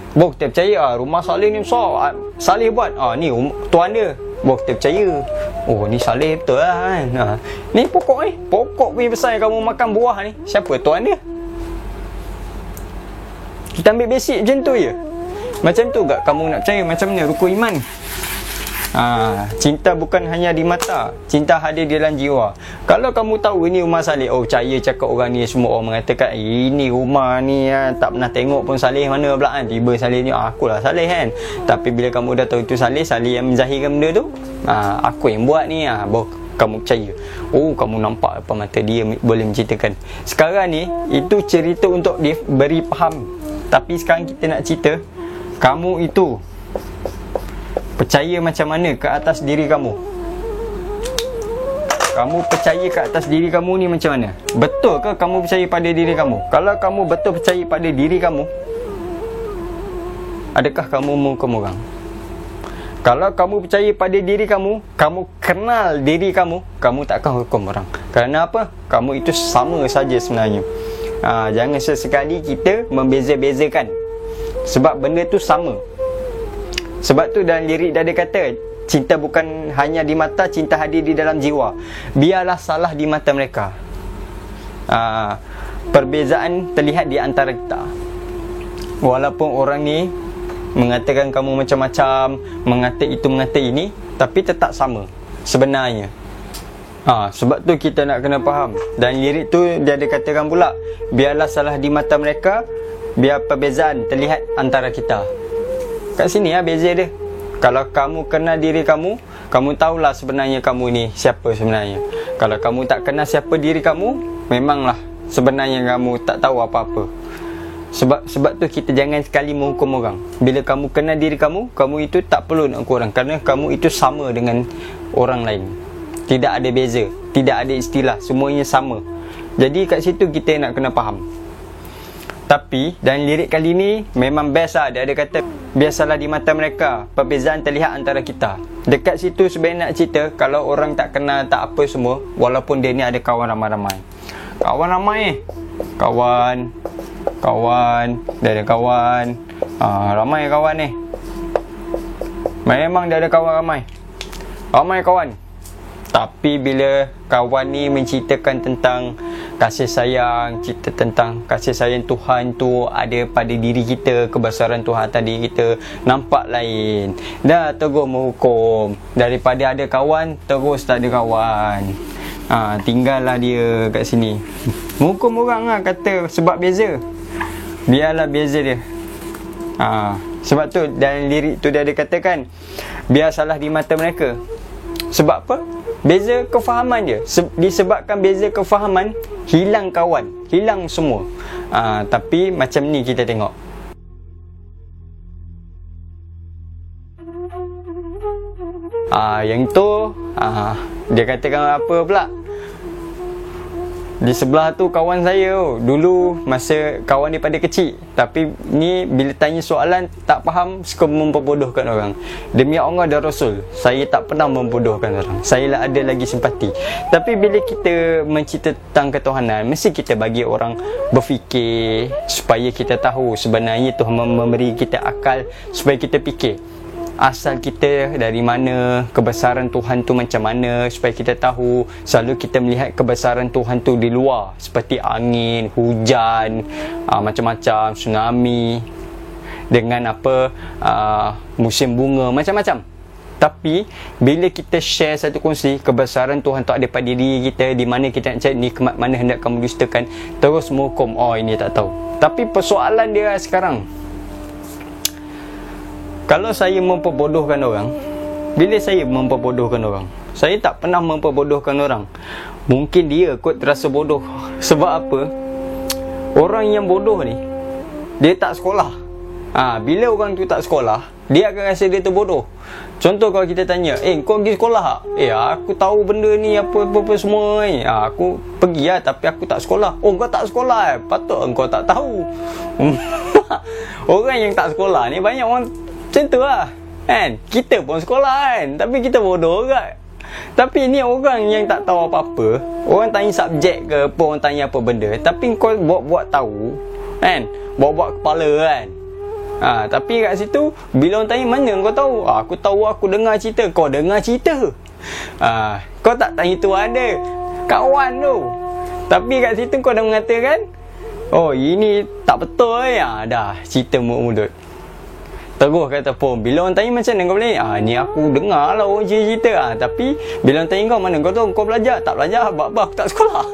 Baru kita percaya, rumah Saleh ni besar, Saleh buat, ni tuan dia. Baru kita percaya. Oh, ni saleh betul lah kan. Ni pokok ni, pokok punya besar kamu makan buah ni, siapa tuan dia? Kita ambil basic macam tu je. Macam tu gak kamu nak percaya macam mana rukun iman? Cinta bukan hanya di mata, cinta hadir di dalam jiwa. Kalau kamu tahu ini rumah saleh, oh percaya cakap orang ni, semua orang mengatakan ini rumah ni tak pernah tengok pun saleh mana pula kan. Tiba saleh ni, akulah saleh kan. Tapi bila kamu dah tahu itu saleh yang menzahirkan benda tu, aku yang buat ni, baru kamu percaya. Oh, kamu nampak apa mata dia boleh menceritakan. Sekarang ni itu cerita untuk beri faham. Tapi sekarang kita nak cerita, kamu itu percaya macam mana ke atas diri kamu? Kamu percaya ke atas diri kamu ni macam mana? Betul ke kamu percaya pada diri kamu? Kalau kamu betul percaya pada diri kamu, adakah kamu menghukum orang? Kalau kamu percaya pada diri kamu, kamu kenal diri kamu, kamu tak akan hukum orang. Kerana apa? Kamu itu sama saja sebenarnya. Jangan sesekali kita membeza-bezakan, sebab benda tu sama. Sebab tu dalam lirik dah ada kata, cinta bukan hanya di mata, cinta hadir di dalam jiwa. Biarlah salah di mata mereka. Perbezaan terlihat di antara kita. Walaupun orang ni mengatakan kamu macam-macam, mengata itu, mengata ini, tapi tetap sama sebenarnya. Sebab tu kita nak kena faham. Dan lirik tu dia ada katakan pula, biarlah salah di mata mereka, biar perbezaan terlihat antara kita. Kat sini beza dia. Kalau kamu kenal diri kamu, kamu tahulah sebenarnya kamu ni siapa sebenarnya. Kalau kamu tak kenal siapa diri kamu, memanglah sebenarnya kamu tak tahu apa-apa. Sebab tu kita jangan sekali menghukum orang. Bila kamu kenal diri kamu, kamu itu tak perlu nak hukum orang, kerana kamu itu sama dengan orang lain. Tidak ada beza, tidak ada istilah, semuanya sama. Jadi kat situ kita nak kena faham. Tapi dan lirik kali ni memang best lah. Dia ada kata, biasalah di mata mereka, perbezaan terlihat antara kita. Dekat situ sebenarnya nak cerita, kalau orang tak kenal, tak apa semua, walaupun dia ni ada kawan ramai-ramai. Kawan ramai Kawan dia ada kawan, ramai kawan ni. Memang dia ada kawan ramai kawan. Tapi bila kawan ni menceritakan tentang kasih sayang, cerita tentang kasih sayang Tuhan tu ada pada diri kita, kebesaran Tuhan atas diri kita, nampak lain. Dah terus menghukum. Daripada ada kawan, terus tak ada kawan. Tinggallah dia kat sini. Menghukum orang lah, kata sebab beza. Biarlah beza dia. Sebab tu dalam lirik tu dia ada katakan, biar salah di mata mereka. Sebab apa? Beza kefahaman je. Disebabkan beza kefahaman, hilang kawan, hilang semua. Tapi macam ni kita tengok. Yang tu dia katakan apa pula? Di sebelah tu kawan saya dulu masa kawan daripada kecil. Tapi ni bila tanya soalan tak faham, suka memperbodohkan orang. Demi Allah dan Rasul, saya tak pernah membodohkan orang. Saya lah ada lagi simpati. Tapi bila kita mencerita tentang ketuhanan, mesti kita bagi orang berfikir, supaya kita tahu sebenarnya Tuhan memberi kita akal, supaya kita fikir asal kita dari mana, kebesaran Tuhan tu macam mana, supaya kita tahu. Selalu kita melihat kebesaran Tuhan tu di luar, seperti angin, hujan, macam-macam, tsunami, dengan musim bunga, macam-macam. Tapi bila kita share satu kongsi, kebesaran Tuhan tu ada pada diri kita, di mana kita nak cari nikmat mana hendak kamu dustakan, terus menghukum, ini tak tahu. Tapi persoalan dia sekarang, kalau saya memperbodohkan orang, bila saya memperbodohkan orang, saya tak pernah memperbodohkan orang. Mungkin dia kot terasa bodoh. Sebab apa? Orang yang bodoh ni, dia tak sekolah. Bila orang tu tak sekolah, dia akan rasa dia tu bodoh. Contoh kalau kita tanya, kau pergi sekolah tak? Aku tahu benda ni apa-apa semua ni. Aku pergi lah, tapi aku tak sekolah. Kau tak sekolah patut engkau tak tahu. Orang yang tak sekolah ni banyak orang macam tu lah kan. Kita pun sekolah kan, tapi kita bodoh juga. Tapi ni orang yang tak tahu apa-apa. Orang tanya subjek ke apa, orang tanya apa benda, tapi kau buat-buat tahu kan, buat-buat kepala kan. Tapi kat situ bila orang tanya, mana kau tahu? Aku tahu, aku dengar cerita. Kau dengar cerita? Kau tak tanya Tuhan dia, kawan tu. Tapi kat situ kau dah mengatakan, oh ini tak betul ya. Dah cerita mulut-mulut. Terus kata pun, bila orang tanya macam mana kau boleh, ni aku dengar lah orang cerita. Tapi bila orang tanya kau, mana kau tahu kau belajar? Tak belajar, apa aku tak sekolah.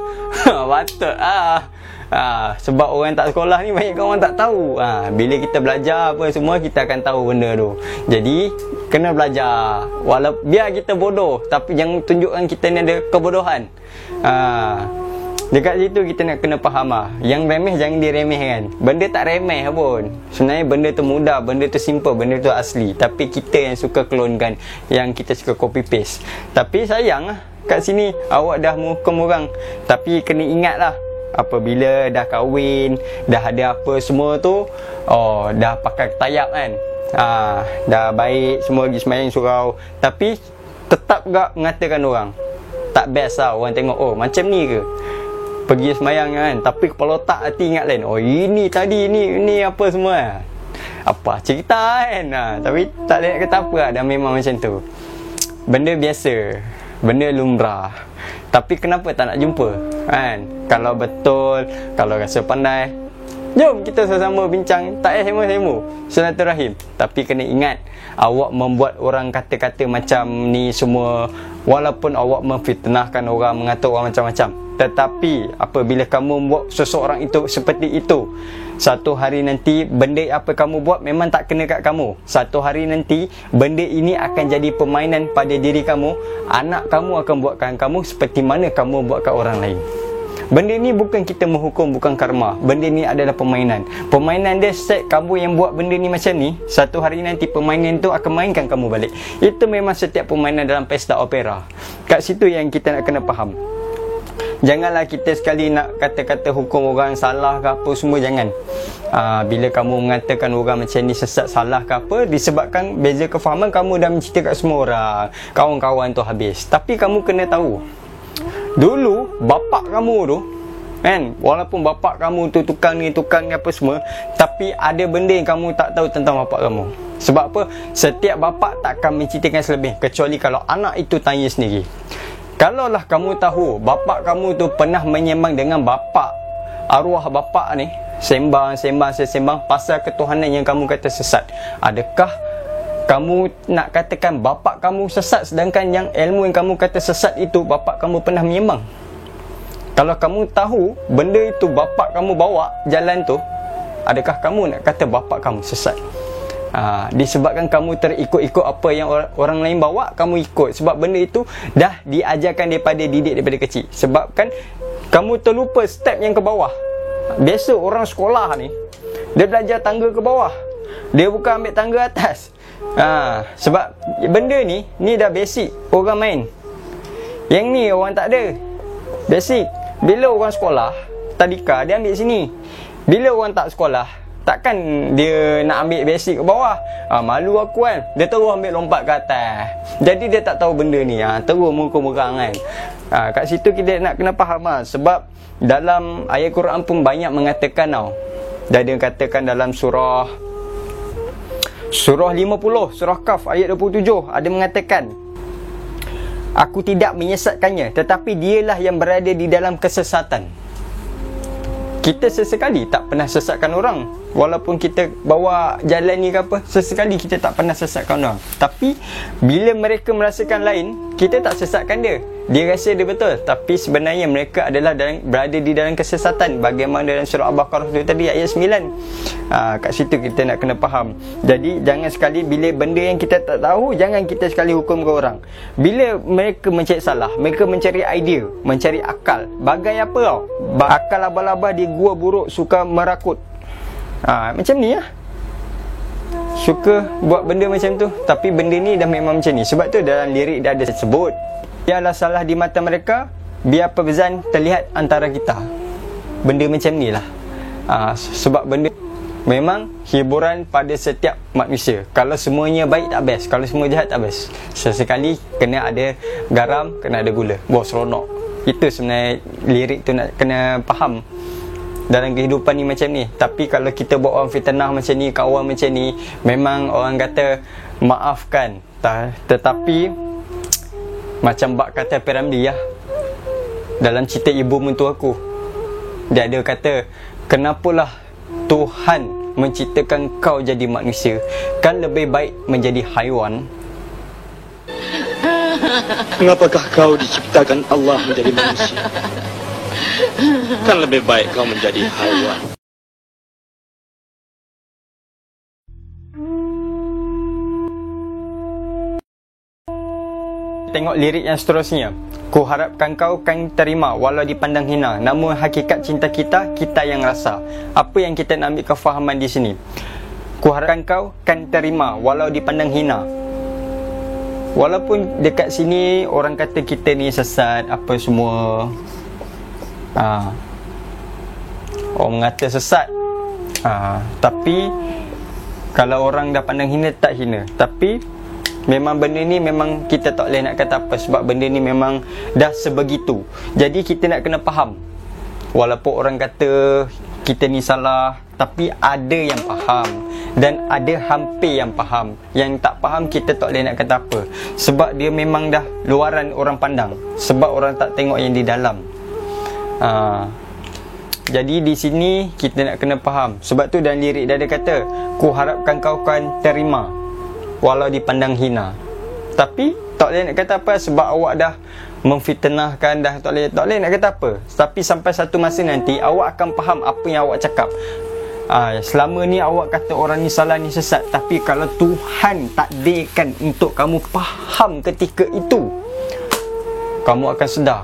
Patut sebab orang tak sekolah ni banyak orang tak tahu. Bila kita belajar apa semua, kita akan tahu benda tu. Jadi kena belajar. Walaupun biar kita bodoh, tapi jangan tunjukkan kita ni ada kebodohan. Dekat situ kita nak kena faham yang remeh jangan diremehkan. Benda tak remeh pun. Sebenarnya benda tu mudah, benda tu simple, benda tu asli. Tapi kita yang suka clonekan, yang kita suka copy paste. Tapi sayang kat sini awak dah menghukum orang. Tapi kena ingat lah, apabila dah kahwin, dah ada apa semua tu, dah pakai tayap kan, dah baik semua, pergi sembahyang surau. Tapi tetap gak mengatakan orang. Tak best lah orang tengok, macam ni ke, pergi sembahyang kan, tapi kepala otak hati ingat lain. Ini tadi ni apa semua, apa cerita kan. Tapi tak boleh nak kata apa lah, dah memang macam tu. Benda biasa, benda lumrah. Tapi kenapa tak nak jumpa kan? Kalau betul, kalau rasa pandai, jom kita sama-sama bincang. Tak payah semo-semo, silaturahim. Tapi kena ingat, awak membuat orang kata-kata macam ni semua, walaupun awak memfitnahkan orang, mengatur orang macam-macam, tetapi apabila kamu buat seseorang itu seperti itu, satu hari nanti benda apa kamu buat memang tak kena kat kamu. Satu hari nanti benda ini akan jadi permainan pada diri kamu. Anak kamu akan buatkan kamu seperti mana kamu buat kat orang lain. Benda ni bukan kita menghukum, bukan karma. Benda ni adalah permainan. Permainan dia set kamu yang buat benda ni macam ni, satu hari nanti permainan tu akan mainkan kamu balik. Itu memang setiap permainan dalam pesta opera. Kat situ yang kita nak kena faham. Janganlah kita sekali nak kata-kata hukum orang salah ke apa semua, jangan. Bila kamu mengatakan orang macam ni sesat, salah ke apa, disebabkan beza kefahaman, kamu dah mencerita kat semua orang, kawan-kawan tu habis. Tapi kamu kena tahu, dulu bapak kamu tu kan, walaupun bapak kamu tu tukang ni apa semua, tapi ada benda yang kamu tak tahu tentang bapak kamu. Sebab apa? Setiap bapak takkan menceritakan selebih, kecuali kalau anak itu tanya sendiri. Kalaulah kamu tahu bapak kamu tu pernah menyembang dengan bapak, arwah bapak ni, sembang pasal ketuhanan yang kamu kata sesat, adakah kamu nak katakan bapak kamu sesat, sedangkan yang ilmu yang kamu kata sesat itu bapak kamu pernah menyembang? Kalau kamu tahu benda itu bapak kamu bawa jalan tu, adakah kamu nak kata bapak kamu sesat? Disebabkan kamu terikut-ikut apa yang orang lain bawa, kamu ikut. Sebab benda itu dah diajarkan daripada kecil. Sebabkan kamu terlupa step yang ke bawah. Biasa orang sekolah ni, dia belajar tangga ke bawah, dia bukan ambil tangga atas. Sebab benda ni dah basic orang main. Yang ni orang tak ada basic. Bila orang sekolah tadika, dia ambil sini. Bila orang tak sekolah, takkan dia nak ambil basic ke bawah. Malu aku kan, dia terus ambil lompat ke atas. Jadi dia tak tahu benda ni, terus menghukum orang kan. Kat situ kita nak kena faham sebab dalam ayat Quran pun banyak mengatakan dia katakan dalam surah 50, surah Kaf ayat 27, ada mengatakan, aku tidak menyesatkannya, tetapi dialah yang berada di dalam kesesatan. Kita sesekali tak pernah sesatkan orang, walaupun kita bawa jalan ni ke apa, sesekali kita tak pernah sesatkan orang. Tapi bila mereka merasakan lain, kita tak sesatkan dia. Dia rasa dia betul, tapi sebenarnya mereka adalah berada di dalam kesesatan. Bagaimana dalam surah Al-Baqarah tu tadi ayat 9. Kat situ kita nak kena faham. Jadi jangan sekali bila benda yang kita tak tahu, jangan kita sekali hukum ke orang. Bila mereka mencari salah, mereka mencari idea, mencari akal. Bagai apa tau? Akal abal-abal di gua buruk, suka merakut. Macam ni suka buat benda macam tu. Tapi benda ni dah memang macam ni. Sebab tu dalam lirik dah ada sebut, biarlah salah di mata mereka, biar perbezaan terlihat antara kita. Benda macam ni lah. Sebab benda memang hiburan pada setiap manusia. Kalau semuanya baik tak best, kalau semua jahat tak best. Sesekali kena ada garam, kena ada gula, seronok. Itu sebenarnya lirik tu nak kena faham dalam kehidupan ni macam ni. Tapi kalau kita buat orang fitnah macam ni, kawan macam ni, memang orang kata maafkan, tetapi Macam bak kata P.Ramlee ya, dalam cerita ibu mentua aku, dia ada kata, kenapalah Tuhan menciptakan kau jadi manusia, kan lebih baik menjadi haiwan. Mengapakah kau diciptakan Allah menjadi manusia? Kan lebih baik kau menjadi haiwan. Tengok lirik yang seterusnya. Ku harapkan kau kan terima walau dipandang hina, namun hakikat cinta kita, kita yang rasa. Apa yang kita nak ambil kefahaman di sini? Ku harapkan kau kan terima walau dipandang hina. Walaupun dekat sini orang kata kita ni sesat apa semua, orang kata sesat, tapi kalau orang dah pandang hina, tak hina. Tapi memang benda ni memang kita tak boleh nak kata apa, sebab benda ni memang dah sebegitu. Jadi kita nak kena faham. Walaupun orang kata kita ni salah, tapi ada yang faham dan ada hampir yang faham. Yang tak faham kita tak boleh nak kata apa, sebab dia memang dah luaran orang pandang, sebab orang tak tengok yang di dalam. Jadi di sini kita nak kena faham. Sebab tu dalam lirik dia ada kata, ku harapkan kau kan terima walau dipandang hina. Tapi tak boleh nak kata apa, sebab awak dah memfitnahkan, dah tak boleh nak kata apa. Tapi sampai satu masa nanti awak akan faham apa yang awak cakap. Selama ni awak kata orang ni salah, ni sesat, tapi kalau Tuhan takdirkan untuk kamu faham ketika itu, kamu akan sedar,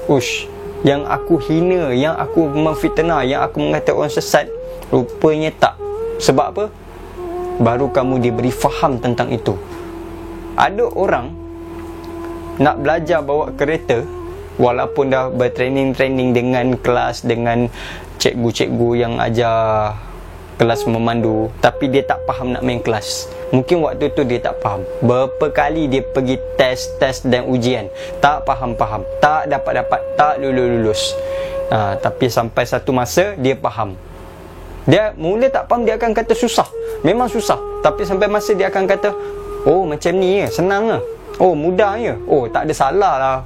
ush, yang aku hina, yang aku memfitnah, yang aku mengata orang sesat, rupanya tak. Sebab apa? Baru kamu diberi faham tentang itu. Ada orang nak belajar bawa kereta, walaupun dah bertraining dengan kelas, dengan cikgu-cikgu yang ajar kelas memandu, tapi dia tak faham nak main kelas. Mungkin waktu tu dia tak faham. Berapa kali dia pergi tes dan ujian, tak faham-faham, tak dapat-dapat, tak lulus. Tapi sampai satu masa dia faham. Dia mula tak faham, dia akan kata susah, memang susah. Tapi sampai masa dia akan kata, oh macam ni ya, senang lah, oh mudah ya, oh tak ada salah lah.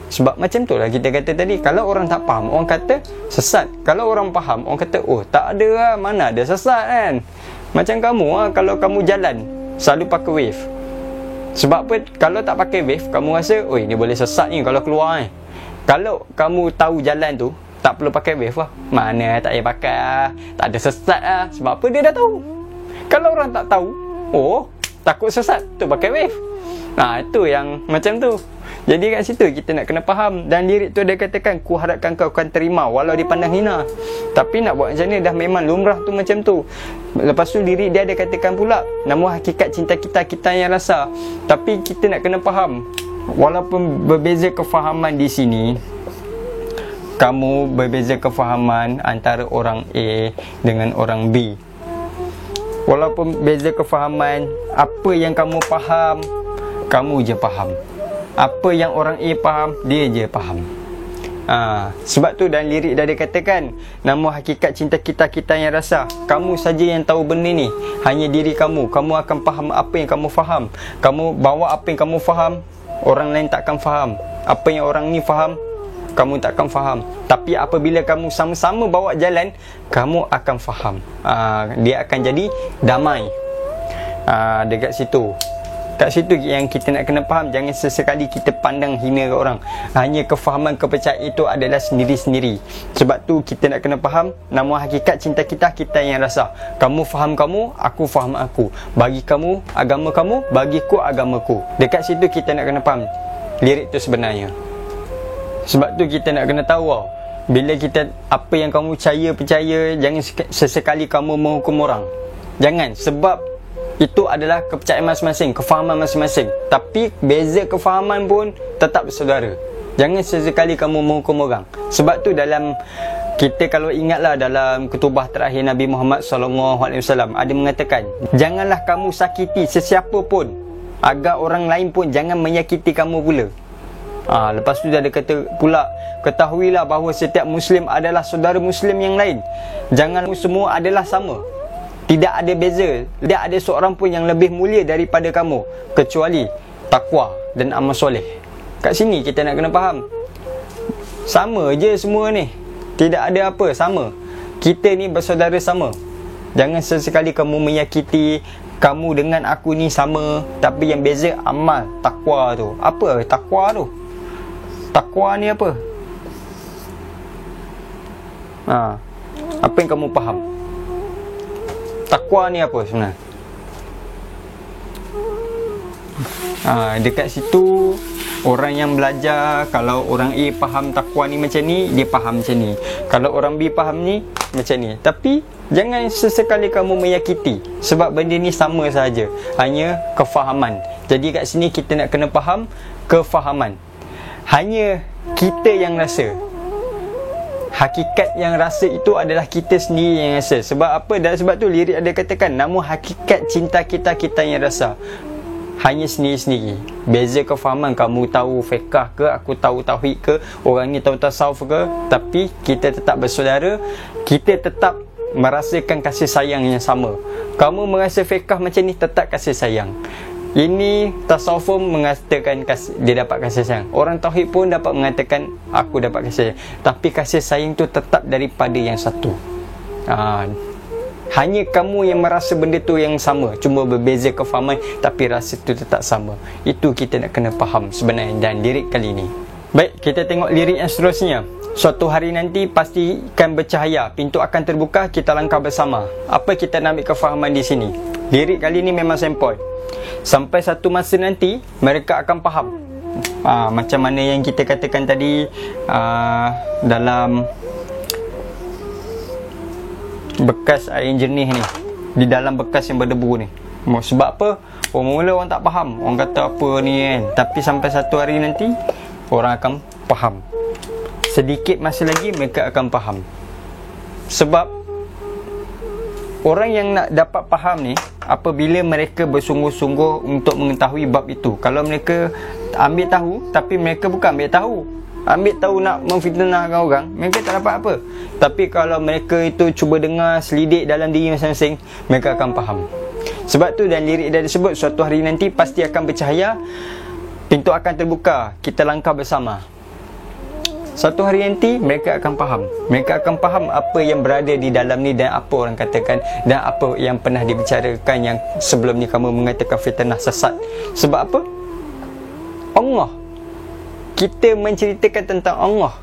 Sebab macam tu lah kita kata tadi, kalau orang tak faham, orang kata sesat. Kalau orang faham, orang kata, oh tak ada lah, mana ada sesat kan. Macam kamu lah, kalau kamu jalan selalu pakai wave. Sebab apa? Kalau tak pakai wave, kamu rasa, oi ni boleh sesat ni kalau keluar ni. Kalau kamu tahu jalan tu, tak perlu pakai wave lah. Mana tak payah pakai lah, tak ada sesat lah. Sebab apa? Dia dah tahu. Kalau orang tak tahu, oh takut sesat, tu pakai wave. Itu yang macam tu. Jadi kat situ kita nak kena faham. Dan lirik tu dia katakan, ku harapkan kau akan terima walau dipandang hina. Tapi nak buat macam ni dah memang lumrah tu macam tu. Lepas tu lirik dia ada katakan pula, namun hakikat cinta kita, kita yang rasa. Tapi kita nak kena faham, walaupun berbeza kefahaman di sini, kamu berbeza kefahaman antara orang A dengan orang B. Walaupun beza kefahaman, apa yang kamu faham, kamu je faham. Apa yang orang A faham, dia je faham. Sebab tu dalam lirik dah dikatakan, namun hakikat cinta kita, kita yang rasa. Kamu saja yang tahu benda ni, hanya diri kamu. Kamu akan faham apa yang kamu faham. Kamu bawa apa yang kamu faham, orang lain tak akan faham. Apa yang orang ni faham, kamu tak akan faham. Tapi apabila kamu sama-sama bawa jalan, kamu akan faham. Dia akan jadi damai. Dekat situ. Kat situ yang kita nak kena faham. Jangan sesekali kita pandang hina ke orang. Hanya kefahaman, kepercayaan itu adalah sendiri-sendiri. Sebab tu kita nak kena faham, namun hakikat cinta kita, kita yang rasa. Kamu faham kamu, aku faham aku. Bagi kamu, agama kamu, bagiku, agamaku. Dekat situ kita nak kena faham lirik tu sebenarnya. Sebab tu kita nak kena tahu, bila kita, apa yang kamu percaya, jangan sesekali kamu menghukum orang. Jangan, sebab itu adalah kepercayaan masing-masing, kefahaman masing-masing. Tapi beza kefahaman pun tetap bersaudara. Jangan sesekali kamu menghukum orang. Sebab tu dalam, kita kalau ingatlah dalam ketubah terakhir Nabi Muhammad SAW ada mengatakan, janganlah kamu sakiti sesiapa pun, agar orang lain pun jangan menyakiti kamu pula. Lepas tu dia ada kata pula, ketahuilah bahawa setiap Muslim adalah saudara Muslim yang lain. Jangan semua adalah sama. Tidak ada beza. Tidak ada seorang pun yang lebih mulia daripada kamu, kecuali takwa dan amal soleh. Kat sini kita nak kena faham. Sama je semua ni. Tidak ada apa, sama. Kita ni bersaudara sama. Jangan sesekali kamu menyakiti kamu dengan aku ni sama, tapi yang beza amal, takwa tu. Apa takwa tu? Takwa ni apa? Apa yang kamu faham? Takwa ni apa sebenarnya? Dekat situ orang yang belajar, kalau orang A faham takwa ni macam ni, dia faham macam ni. Kalau orang B faham ni, macam ni. Tapi jangan sesekali kamu menyakiti, sebab benda ni sama saja, hanya kefahaman. Jadi kat sini kita nak kena faham kefahaman. Hanya kita yang rasa. Hakikat yang rasa itu adalah kita sendiri yang rasa. Sebab apa? Dan sebab tu lirik ada katakan, namun hakikat cinta kita, kita yang rasa. Hanya sendiri-sendiri. Beza kefahaman, kamu tahu fiqah ke, aku tahu tauhid ke, orang ni tahu tasawuf ke, tapi kita tetap bersaudara. Kita tetap merasakan kasih sayang yang sama. Kamu merasa fiqah macam ni, tetap kasih sayang. Ini tasawuf pun mengatakan dia dapat kasih sayang. Orang tauhid pun dapat mengatakan aku dapat kasih sayang. Tapi kasih sayang tu tetap daripada yang satu. Hanya kamu yang merasa benda tu yang sama, cuma berbeza kefahaman, tapi rasa tu tetap sama. Itu kita nak kena faham sebenarnya dan lirik kali ni. Baik, kita tengok lirik yang seterusnya. Suatu hari nanti pastikan bercahaya, pintu akan terbuka, kita langkah bersama. Apa kita nak ambil kefahaman di sini? Lirik kali ni memang sempoi. Sampai satu masa nanti mereka akan faham. Macam mana yang kita katakan tadi, dalam bekas air jernih ni, di dalam bekas yang berdebu ni. Sebab apa? Mula orang tak faham, orang kata apa ni kan. Tapi sampai satu hari nanti orang akan faham. Sedikit masa lagi mereka akan faham. Sebab orang yang nak dapat faham ni, apabila mereka bersungguh-sungguh untuk mengetahui bab itu. Kalau mereka ambil tahu, tapi mereka bukan ambil tahu, ambil tahu nak memfitnahkan orang, mereka tak dapat apa. Tapi kalau mereka itu cuba dengar, selidik dalam diri masing-masing, mereka akan faham. Sebab tu dan lirik dah disebut, suatu hari nanti pasti akan bercahaya, pintu akan terbuka, kita langkah bersama. Suatu hari nanti mereka akan faham. Mereka akan faham apa yang berada di dalam ni dan apa orang katakan dan apa yang pernah dibicarakan yang sebelum ni kamu mengatakan fitnah sesat. Sebab apa? Allah. Kita menceritakan tentang Allah,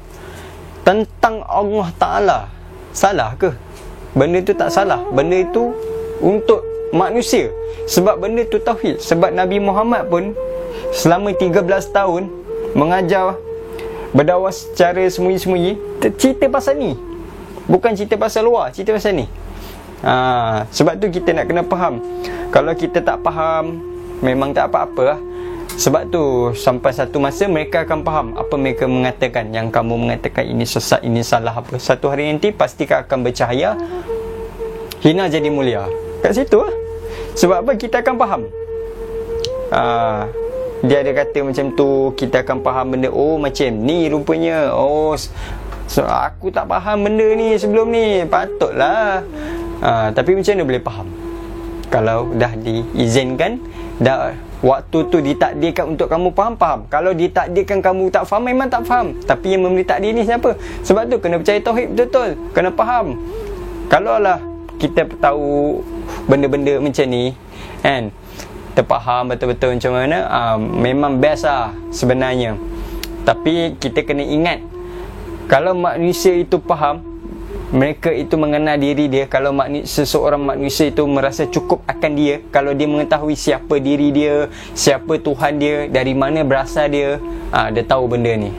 tentang Allah Ta'ala. Salah ke? Benda tu tak salah. Benda itu untuk manusia. Sebab benda tu tauhid. Sebab Nabi Muhammad pun selama 13 tahun mengajar, berdakwah secara sembunyi-sembunyi, cerita pasal ni. Bukan cerita pasal luar, cerita pasal ni. Sebab tu kita nak kena faham. Kalau kita tak faham, memang tak apa-apa lah. Sebab tu sampai satu masa mereka akan faham apa mereka mengatakan. Yang kamu mengatakan ini sesat, ini salah apa. Satu hari nanti pastikan akan bercahaya, hina jadi mulia. Kat situ lah. Sebab apa? Kita akan faham. Dia ada kata macam tu, kita akan faham benda. Oh macam ni rupanya. Oh so, aku tak faham benda ni sebelum ni. Patutlah. Tapi macam mana boleh faham? Kalau dah diizinkan, dah waktu tu ditakdirkan untuk kamu faham. Kalau ditakdirkan kamu tak faham, memang tak faham. Tapi yang memberi takdir ni siapa? Sebab tu kena percaya tauhid betul-betul. Kena faham. Kalau lah kita tahu benda-benda macam ni kan, terfaham betul-betul macam mana, memang best lah sebenarnya. Tapi kita kena ingat, kalau manusia itu faham, mereka itu mengenal diri dia. Kalau seseorang manusia itu merasa cukup akan dia, kalau dia mengetahui siapa diri dia, siapa Tuhan dia, dari mana berasal dia, dia tahu benda ni.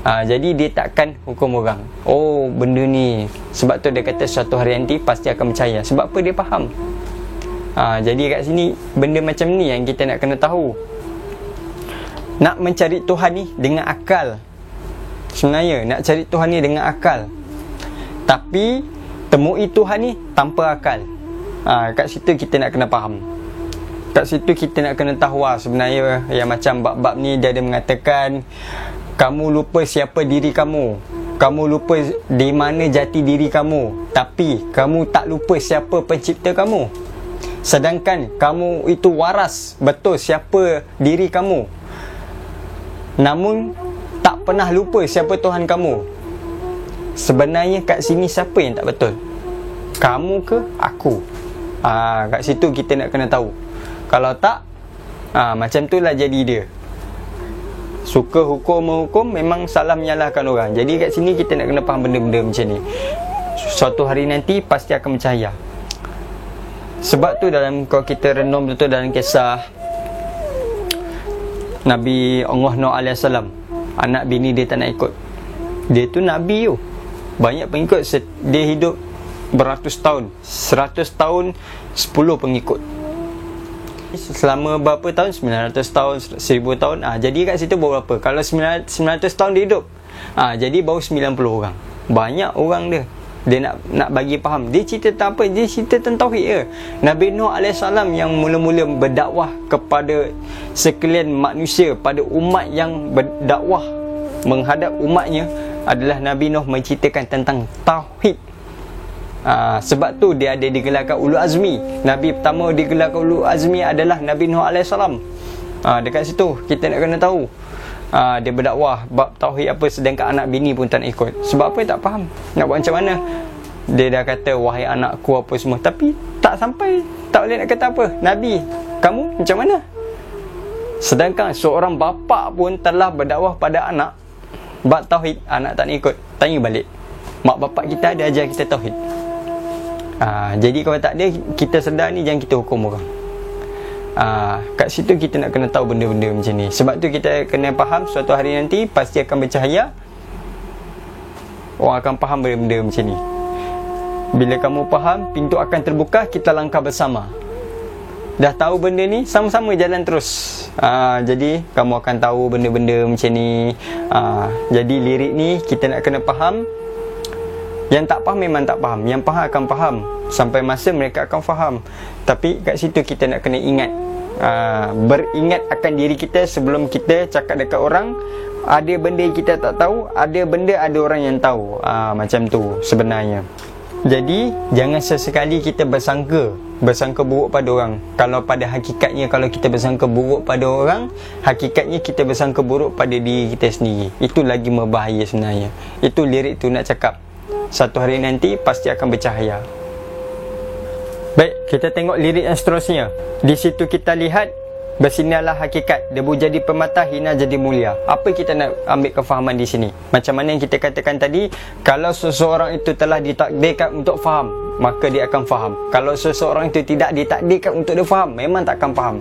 Jadi dia takkan hukum orang. Oh benda ni. Sebab tu dia kata suatu hari nanti pasti akan percaya. Sebab apa? Dia faham. Jadi kat sini benda macam ni yang kita nak kena tahu. Nak mencari Tuhan ni dengan akal. Sebenarnya nak cari Tuhan ni dengan akal. Tapi temui Tuhan ni tanpa akal. Kat situ kita nak kena faham. Kat situ kita nak kena tahu sebenarnya yang macam bab-bab ni dia ada mengatakan, kamu lupa siapa diri kamu, kamu lupa di mana jati diri kamu, tapi kamu tak lupa siapa pencipta kamu. Sedangkan kamu itu waras betul siapa diri kamu. namun tak pernah lupa siapa Tuhan kamu. Sebenarnya kat sini siapa yang tak betul? Kamu ke aku? Kat situ kita nak kena tahu. Kalau tak, macam tu lah jadi dia. Suka hukum menghukum, memang salah menyalahkan orang. Jadi kat sini kita nak kena faham benda-benda macam ni. Suatu hari nanti pasti akan bercahaya. Sebab tu kalau kita renung betul dalam kisah Nabi Allah Nuh AS, anak bini dia tak nak ikut. Dia tu Nabi tu, banyak pengikut. Dia hidup beratus tahun, 100 tahun 10 pengikut. Selama berapa tahun? 900 tahun, 1000 tahun. Jadi kat situ baru berapa? Kalau 900 tahun dia hidup, jadi baru 90 orang. Banyak orang dia. Dia nak bagi faham. Dia cerita tentang apa? Dia cerita tentang tauhid je. Nabi Nuh AS yang mula-mula berdakwah kepada sekalian manusia, pada umat yang berdakwah menghadap umatnya, adalah Nabi Nuh menceritakan tentang tauhid. Sebab tu dia ada digelarkan Ulul Azmi. Nabi pertama digelarkan Ulul Azmi adalah Nabi Nuh AS. Dekat situ kita nak kena tahu. Dia berdakwah bab tauhid apa, sedangkan anak bini pun tak nak ikut. Sebab apa? Tak faham nak buat macam mana. Dia dah kata wahai anakku apa semua, tapi tak sampai, tak boleh nak kata apa. Nabi, kamu macam mana? Sedangkan seorang bapa pun telah berdakwah pada anak bab tauhid, anak tak nak ikut. Tanya balik, mak bapak kita ada ajar kita tauhid? Jadi kalau tak ada, kita sedar ni, jangan kita hukum orang. Kat situ kita nak kena tahu benda-benda macam ni. Sebab tu kita kena faham suatu hari nanti pasti akan bercahaya. Orang akan faham benda-benda macam ni. Bila kamu faham, pintu akan terbuka, kita langkah bersama. Dah tahu benda ni, sama-sama jalan terus. Jadi kamu akan tahu benda-benda macam ni. Jadi lirik ni kita nak kena faham. Yang tak faham memang tak faham, yang faham akan faham. Sampai masa mereka akan faham. Tapi kat situ kita nak kena ingat, beringat akan diri kita sebelum kita cakap dekat orang. Ada benda yang kita tak tahu, ada benda ada orang yang tahu. Macam tu sebenarnya. Jadi jangan sesekali kita bersangka buruk pada orang. Kalau pada hakikatnya, kalau kita bersangka buruk pada orang, hakikatnya kita bersangka buruk pada diri kita sendiri. Itu lagi berbahaya sebenarnya. Itu lirik tu nak cakap, satu hari nanti pasti akan bercahaya. Baik, kita tengok lirik yang seterusnya. Di situ kita lihat, bersinarlah hakikat, debu jadi permata, hina jadi mulia. Apa kita nak ambil kefahaman di sini? Macam mana yang kita katakan tadi, kalau seseorang itu telah ditakdirkan untuk faham, maka dia akan faham. Kalau seseorang itu tidak ditakdirkan untuk dia faham, memang tak akan faham.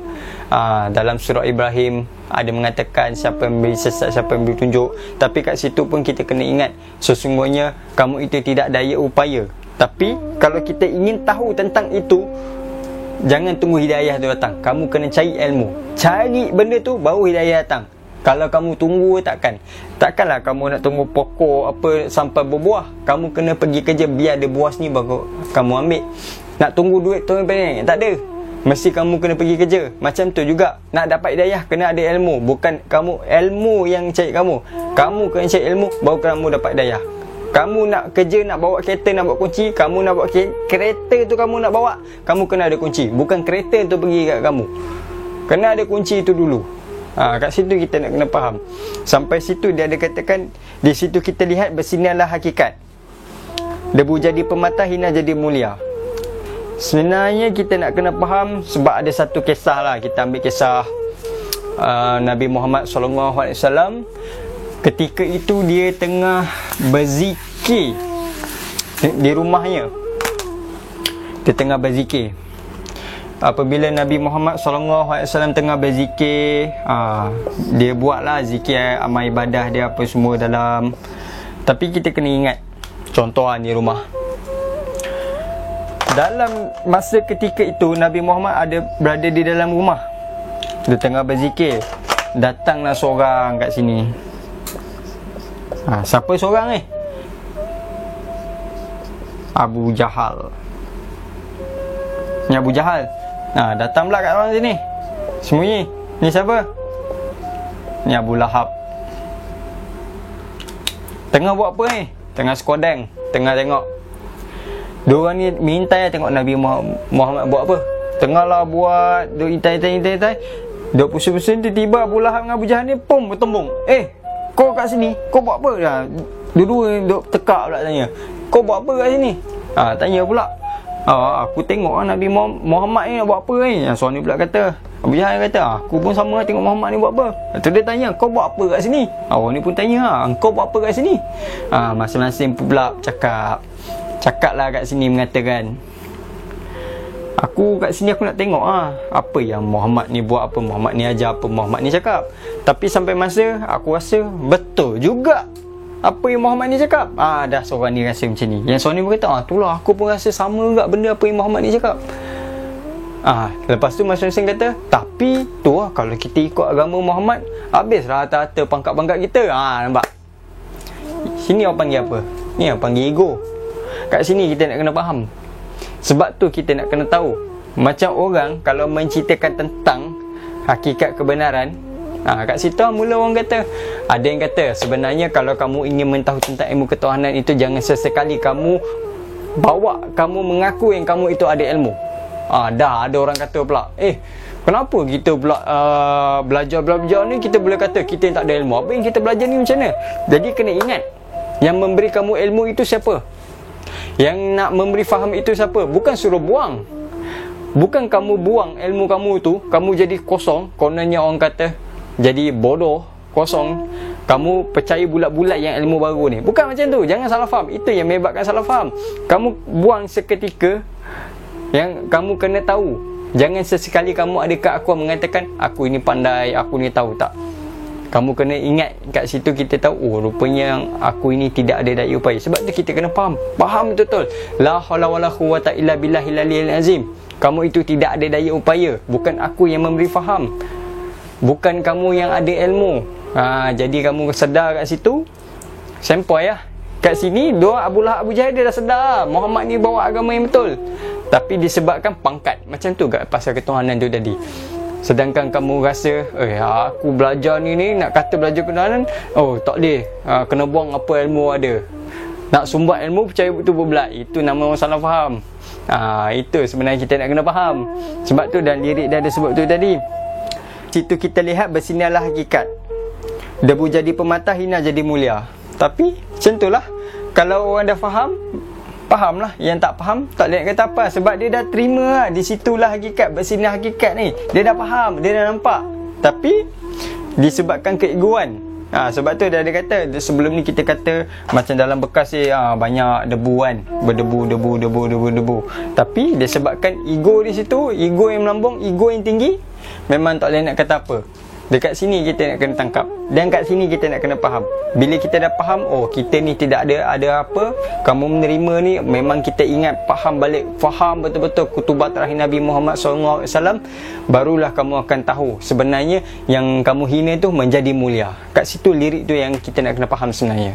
Dalam surah Ibrahim ada mengatakan siapa yang beri sesat, siapa yang beri tunjuk. Tapi kat situ pun kita kena ingat, sesungguhnya kamu itu tidak daya upaya. Tapi kalau kita ingin tahu tentang itu, jangan tunggu hidayah tu datang. Kamu kena cari ilmu. Cari benda tu, baru hidayah datang. Kalau kamu tunggu, takkanlah kamu nak tunggu pokok apa sampai berbuah. Kamu kena pergi kerja, biar ada buah sini baru kamu ambil. Nak tunggu duit tu tak ada. Mesti kamu kena pergi kerja. Macam tu juga, nak dapat hidayah kena ada ilmu. Bukan kamu ilmu yang cari kamu. Kamu kena cari ilmu, baru kamu dapat hidayah. Kamu nak kerja, nak bawa kereta, nak bawa kunci. Kamu nak bawa kereta tu, kamu nak bawa, kamu kena ada kunci. Bukan kereta tu pergi kat kamu, kena ada kunci tu dulu. Kat situ kita nak kena faham. Sampai situ dia ada katakan, di situ kita lihat bersinarlah hakikat, debu jadi permata, hina jadi mulia. Sebenarnya kita nak kena faham, sebab ada satu kisah lah. Kita ambil kisah Nabi Muhammad SAW. Ketika itu dia tengah berzikir di rumahnya. Dia tengah berzikir. Apabila Nabi Muhammad SAW tengah berzikir, dia buatlah zikir, amal ibadah dia apa semua dalam. Tapi kita kena ingat, contoh di rumah. Dalam masa ketika itu, Nabi Muhammad berada di dalam rumah. Dia tengah berzikir. Datanglah seorang kat sini. Siapa seorang ni? Abu Jahal. Ni Abu Jahal. Datang pula kat orang sini, sembunyi. Ni siapa? Ni Abu Lahab. Tengah buat apa ni? Tengah skodeng, tengah tengok. Diorang ni minta tengok Nabi Muhammad buat apa. Tengahlah buat, intai. Duk pusing-pusing, tiba-tiba Abu Lahab dengan Abu Jahal ni pum bertembung. Kau kat sini, kau buat apa dah? Dua-dua duk tekak pula tanya. Kau buat apa kat sini? Tanya pula. Aku tengok Nabi Muhammad ni nak buat apa ni? Yang suami pula kata, Abu Jahal kata, aku pun sama tengok Muhammad ni buat apa. Lepas tu dia tanya, kau buat apa kat sini? Ni pun tanya, kau buat apa kat sini? Masing-masing pula cakap lah kat sini mengatakan, aku kat sini aku nak tengok apa yang Muhammad ni buat, apa Muhammad ni ajar, apa Muhammad ni cakap. Tapi sampai masa aku rasa betul juga apa yang Muhammad ni cakap. Dah seorang ni rasa macam ni. Yang seorang ni berkata, itulah aku pun rasa sama juga benda apa yang Muhammad ni cakap. Lepas tu masing-masing kata, tapi tu kalau kita ikut agama Muhammad, habislah harta-harta pangkat-pangkat kita. Nampak? Sini orang panggil apa? Ni orang panggil ego. Kat sini kita nak kena faham. Sebab tu kita nak kena tahu, macam orang kalau menceritakan tentang hakikat kebenaran, kat situ mula orang kata, ada yang kata sebenarnya kalau kamu ingin mengetahui tentang ilmu ketuhanan itu, jangan sesekali kamu mengaku yang kamu itu ada ilmu. Dah ada orang kata pula, kenapa kita pula belajar ni kita boleh kata kita tak ada ilmu? Apa yang kita belajar ni macam mana? Jadi kena ingat, yang memberi kamu ilmu itu siapa? Yang nak memberi faham itu siapa? Bukan suruh buang. Bukan kamu buang ilmu kamu tu, kamu jadi kosong. Kononnya orang kata jadi bodoh, kosong. Kamu percaya bulat-bulat yang ilmu baru ni. Bukan macam tu. Jangan salah faham. Itu yang menyebabkan salah faham. Kamu buang seketika, yang kamu kena tahu. Jangan sesekali kamu ada keakuan mengatakan, aku ini pandai, aku ni tahu. Tak. Kamu kena ingat kat situ kita tahu, rupanya aku ini tidak ada daya upaya. Sebab tu kita kena faham betul-betul. La haula wala quwwata illa billahil aliyyil azim. Kamu itu tidak ada daya upaya. Bukan aku yang memberi faham. Bukan kamu yang ada ilmu. Jadi kamu sedar kat situ, sempoi lah. Kat sini dua Abu Lahab, Abu Jahal dia dah sedar Muhammad ni bawa agama yang betul. Tapi disebabkan pangkat. Macam tu kat pasal ketuhanan tu tadi. Sedangkan kamu rasa, aku belajar ni nak kata belajar ketuhanan, tak boleh, kena buang apa ilmu ada. Nak sumbat ilmu, percaya betul berbelat. Itu nama orang salah faham. Itu sebenarnya kita nak kena faham. Sebab tu dan lirik dah ada sebut tu tadi. Situ kita lihat bersinarlah hakikat. Debu jadi pematah, hina jadi mulia. Tapi macam itulah, kalau orang dah faham, fahamlah. Yang tak faham, tak boleh nak kata apa. Sebab dia dah terima lah. Di situlah hakikat, bersinar hakikat ni. Dia dah faham, dia dah nampak. Tapi disebabkan keegoan. Sebab tu dah ada kata, sebelum ni kita kata macam dalam bekas ni banyak debu kan, berdebu. Tapi disebabkan ego di situ, ego yang melambung, ego yang tinggi, memang tak boleh nak kata apa. Dekat sini kita nak kena tangkap, dan kat sini kita nak kena faham. Bila kita dah faham, kita ni tidak ada apa, kamu menerima ni, memang kita ingat, faham balik, faham betul-betul kutubah terakhir Nabi Muhammad SAW, barulah kamu akan tahu sebenarnya yang kamu hina tu menjadi mulia. Kat situ lirik tu yang kita nak kena faham sebenarnya.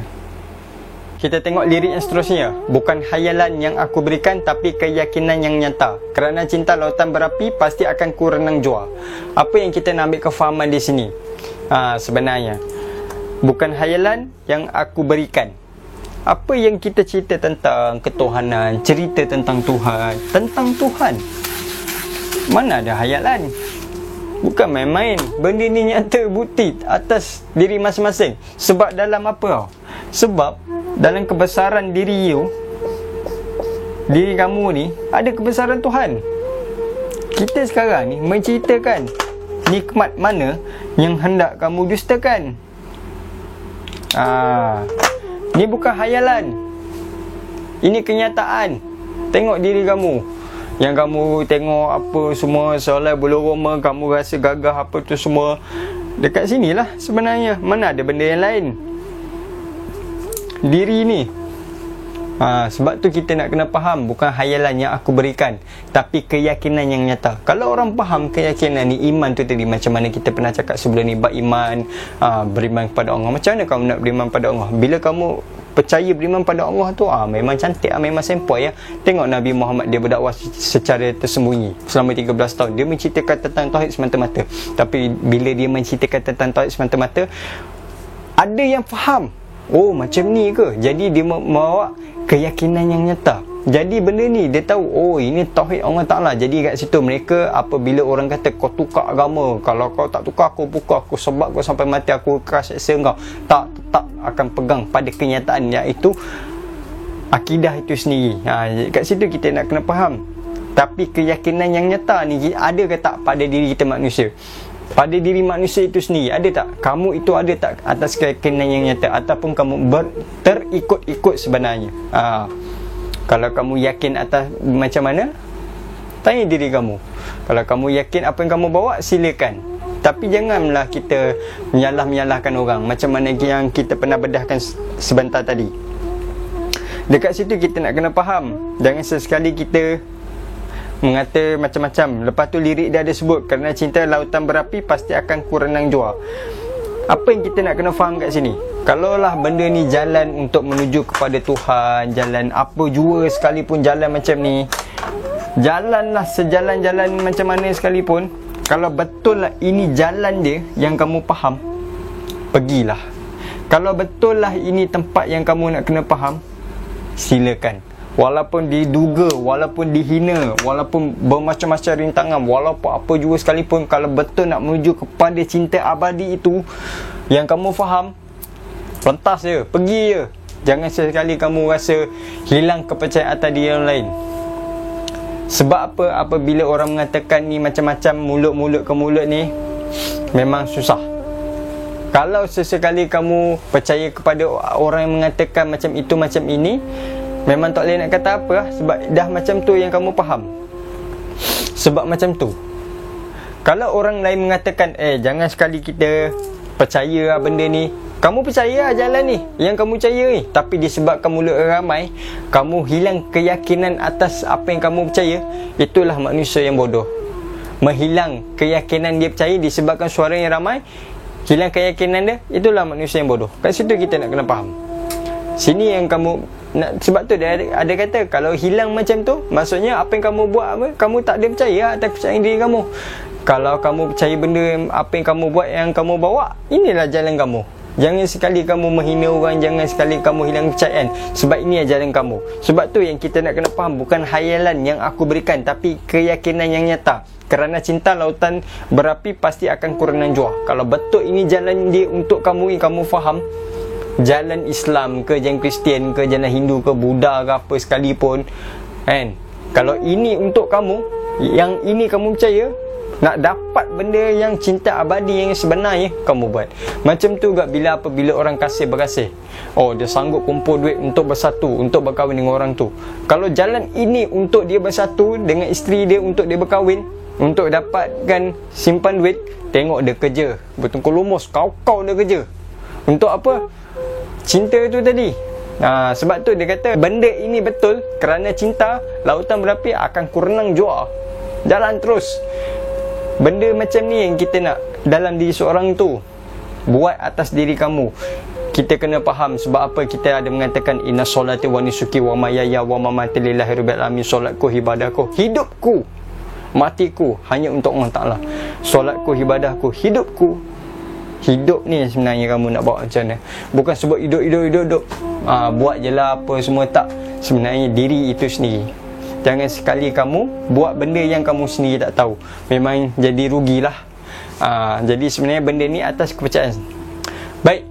Kita tengok lirik yang seterusnya. Bukan khayalan yang aku berikan, tapi keyakinan yang nyata. Kerana cinta lautan berapi, pasti akan ku renang jua. Apa yang kita nak ambil kefahaman di sini? Sebenarnya bukan khayalan yang aku berikan. Apa yang kita cerita tentang ketuhanan, cerita tentang Tuhan, mana ada khayalan? Bukan main-main. Benda ni nyata, bukti atas diri masing-masing. Sebab dalam apa? Sebab dalam kebesaran diri kamu ni, ada kebesaran Tuhan. Kita sekarang ni menceritakan nikmat mana yang hendak kamu dustakan. Ni bukan khayalan, ini kenyataan. Tengok diri kamu, yang kamu tengok apa semua seolah berloroma, kamu rasa gagah apa tu semua. Dekat sinilah sebenarnya, mana ada benda yang lain. Diri ni. Sebab tu kita nak kena faham, bukan khayalan yang aku berikan, tapi keyakinan yang nyata. Kalau orang faham keyakinan ni, iman tu tadi, macam mana kita pernah cakap sebelum ni, beriman, beriman kepada Allah. Macam mana kamu nak beriman pada Allah? Bila kamu percaya beriman pada Allah tu, memang cantik, memang sempoi ya. Tengok Nabi Muhammad, dia berdakwah secara tersembunyi selama 13 tahun. Dia menceritakan tentang tauhid semata-mata. Tapi bila dia menceritakan tentang tauhid semata-mata, ada yang faham, macam ni ke? Jadi dia membawa keyakinan yang nyata. Jadi benda ni dia tahu, oh ini tauhid Allah Ta'ala. Jadi kat situ mereka, apabila orang kata kau tukar agama, kalau kau tak tukar aku pukul, aku sebab kau sampai mati, aku seksa kau, tak, tetap akan pegang pada kenyataan, iaitu akidah itu sendiri. Kat situ kita nak kena faham. Tapi keyakinan yang nyata ni ada ke tak pada diri kita manusia? Pada diri manusia itu sendiri ada tak? Kamu itu ada tak atas keyakinan yang nyata, ataupun kamu terikut-ikut sebenarnya? Kalau kamu yakin atas macam mana, tanya diri kamu. Kalau kamu yakin apa yang kamu bawa, silakan. Tapi janganlah kita menyalah-menyalahkan orang, macam mana yang kita pernah bedahkan sebentar tadi. Dekat situ kita nak kena faham. Jangan sesekali kita mengata macam-macam. Lepas tu lirik dia ada sebut, kerana cinta lautan berapi pasti akan kurenang jua. Apa yang kita nak kena faham kat sini? Kalaulah benda ni jalan untuk menuju kepada Tuhan, jalan apa jua sekalipun jalan macam ni, jalanlah sejalan-jalan macam mana sekalipun, kalau betul lah ini jalan dia yang kamu faham, pergilah. Kalau betul lah ini tempat yang kamu nak kena faham, silakan. Walaupun diduga, walaupun dihina, walaupun bermacam-macam rintangan, walaupun apa jua sekalipun, kalau betul nak menuju kepada cinta abadi itu yang kamu faham, pentas je, pergi je. Jangan sekali kamu rasa hilang kepercayaan atas diri yang lain. Sebab apa? Apabila orang mengatakan ni macam-macam, mulut-mulut ke mulut ni, memang susah. Kalau sesekali kamu percaya kepada orang yang mengatakan macam itu, macam ini, memang tak boleh nak kata apa lah. Sebab dah macam tu yang kamu faham. Sebab macam tu. Kalau orang lain mengatakan, jangan sekali kita percaya benda ni, kamu percaya jalan ni, yang kamu percaya ni, tapi disebabkan mulut ramai, kamu hilang keyakinan atas apa yang kamu percaya. Itulah manusia yang bodoh. Menghilang keyakinan dia percaya disebabkan suara yang ramai, hilang keyakinan dia, itulah manusia yang bodoh. Kat situ kita nak kena faham. Sini yang kamu nak, sebab tu dia ada kata, kalau hilang macam tu, maksudnya apa yang kamu buat, kamu tak ada percaya atas kepercayaan diri kamu. Kalau kamu percaya benda apa yang kamu buat, yang kamu bawa, inilah jalan kamu. Jangan sekali kamu menghina orang, jangan sekali kamu hilang kepercayaan, sebab ini jalan kamu. Sebab tu yang kita nak kena faham, bukan khayalan yang aku berikan, tapi keyakinan yang nyata. Kerana cinta lautan berapi pasti akan kurenang jua. Kalau betul ini jalan dia untuk kamu, yang kamu faham, jalan Islam ke, jalan Kristian ke, jalan Hindu ke, Buddha ke, apa sekalipun, kan? Kalau ini untuk kamu, yang ini kamu percaya, nak dapat benda yang cinta abadi yang sebenarnya, kamu buat. Macam tu juga apabila orang kasih berkasih, dia sanggup kumpul duit untuk bersatu, untuk berkahwin dengan orang tu. Kalau jalan ini untuk dia bersatu dengan isteri dia, untuk dia berkahwin, untuk dapatkan simpan duit, tengok dia kerja bertungkul lumus, kau dia kerja untuk apa? Cinta tu tadi. Sebab tu dia kata benda ini betul, kerana cinta lautan berapi akan kurenang jua. Jalan terus. Benda macam ni yang kita nak dalam diri seorang tu, buat atas diri kamu. Kita kena faham sebab apa kita ada mengatakan inna solati wa nusuki wa mayaya wa mamati lillahi rabbil alamin. Solatku, ibadahku, hidupku, matiku hanya untuk Allah Ta'ala. Solatku, ibadahku, hidupku. Hidup ni sebenarnya kamu nak bawa macam mana? Bukan sebut hidup. Buat je lah apa semua, tak. Sebenarnya diri itu sendiri. Jangan sekali kamu buat benda yang kamu sendiri tak tahu. Memang jadi rugilah. Jadi sebenarnya benda ni atas kepercayaan. Baik,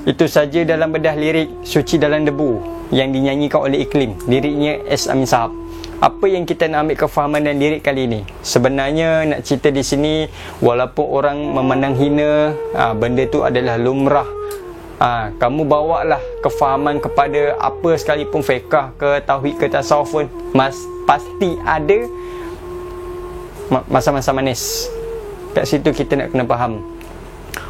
itu saja dalam bedah lirik Suci Dalam Debu yang dinyanyikan oleh Iklim. Liriknya S. Amin Sahab. Apa yang kita nak ambil kefahaman dan lirik kali ni? Sebenarnya nak cerita di sini, walaupun orang memandang hina, benda tu adalah lumrah. Kamu bawalah kefahaman kepada apa sekalipun, fiqh ke, tauhid ke, tasawuf pun, pasti ada masa-masa manis. Kat situ kita nak kena faham.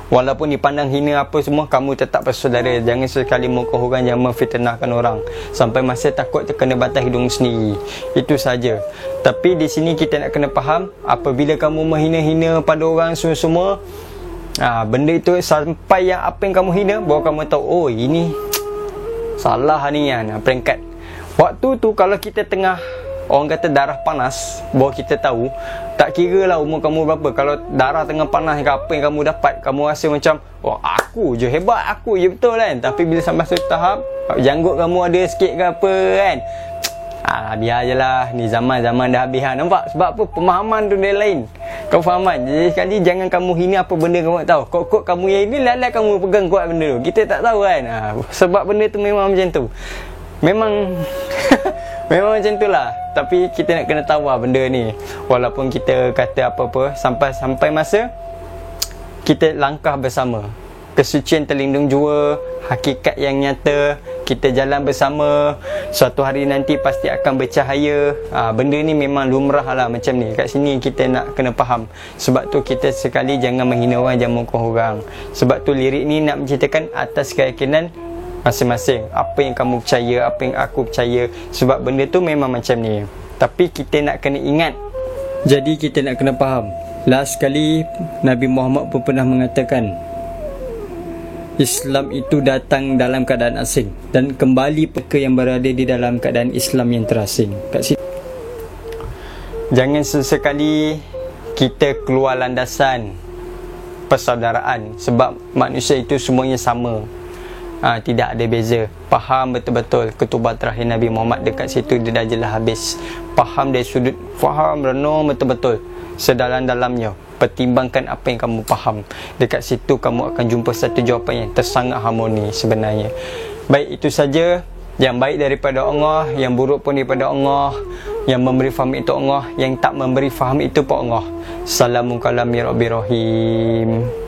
Walaupun dipandang hina apa semua, kamu tetap bersaudara. Jangan sekali muka orang yang memfitnahkan orang sampai masa takut terkena batang hidung sendiri. Itu saja. Tapi di sini kita nak kena faham, apabila kamu menghina-hina pada orang semua, benda itu sampai yang apa yang kamu hina, baru kamu tahu, ini salah ni kan, peringkat. Waktu tu kalau kita tengah, orang kata darah panas, baru kita tahu. Tak kira lah umur kamu berapa, kalau darah tengah panas ke apa yang kamu dapat, kamu rasa macam, aku je hebat, aku je betul kan. Tapi bila sampai satu tahap, janggut kamu ada sikit ke apa kan, Biar je lah, ni zaman-zaman dah habis. Nampak? Sebab apa? Pemahaman tu dia lain. Kau faham kan? Jadi sekali jangan kamu hina apa benda kamu tak tahu. Kok kamu yang ini, lalai kamu pegang kuat benda tu. Kita tak tahu kan. Sebab benda tu memang macam tu. Memang memang macam tu lah. Tapi kita nak kena tahu lah benda ni. Walaupun kita kata apa-apa, sampai masa kita langkah bersama. Kesucian terlindung jua, hakikat yang nyata, kita jalan bersama, suatu hari nanti pasti akan bercahaya. Benda ni memang lumrah lah macam ni. Kat sini kita nak kena faham. Sebab tu kita sekali jangan menghina orang, jangan mengkuah orang. Sebab tu lirik ni nak menceritakan atas keyakinan masing-masing. Apa yang kamu percaya, apa yang aku percaya. Sebab benda tu memang macam ni. Tapi kita nak kena ingat. Jadi kita nak kena faham. Last sekali Nabi Muhammad pun pernah mengatakan, Islam itu datang dalam keadaan asing dan kembali mereka yang berada di dalam keadaan Islam yang terasing. Kat situ jangan sesekali kita keluar landasan persaudaraan. Sebab manusia itu semuanya sama. Tidak ada beza. Faham betul-betul ketuban terakhir Nabi Muhammad. Dekat situ dia dah jelas habis. Faham dari sudut, faham renung betul-betul sedalam-dalamnya. Pertimbangkan apa yang kamu faham. Dekat situ kamu akan jumpa satu jawapan yang tersangat harmoni sebenarnya. Baik, itu saja. Yang baik daripada Allah, yang buruk pun daripada Allah. Yang memberi faham itu Allah, yang tak memberi faham itu pun Allah. Assalamualaikum warahmatullahi wabarakatuh.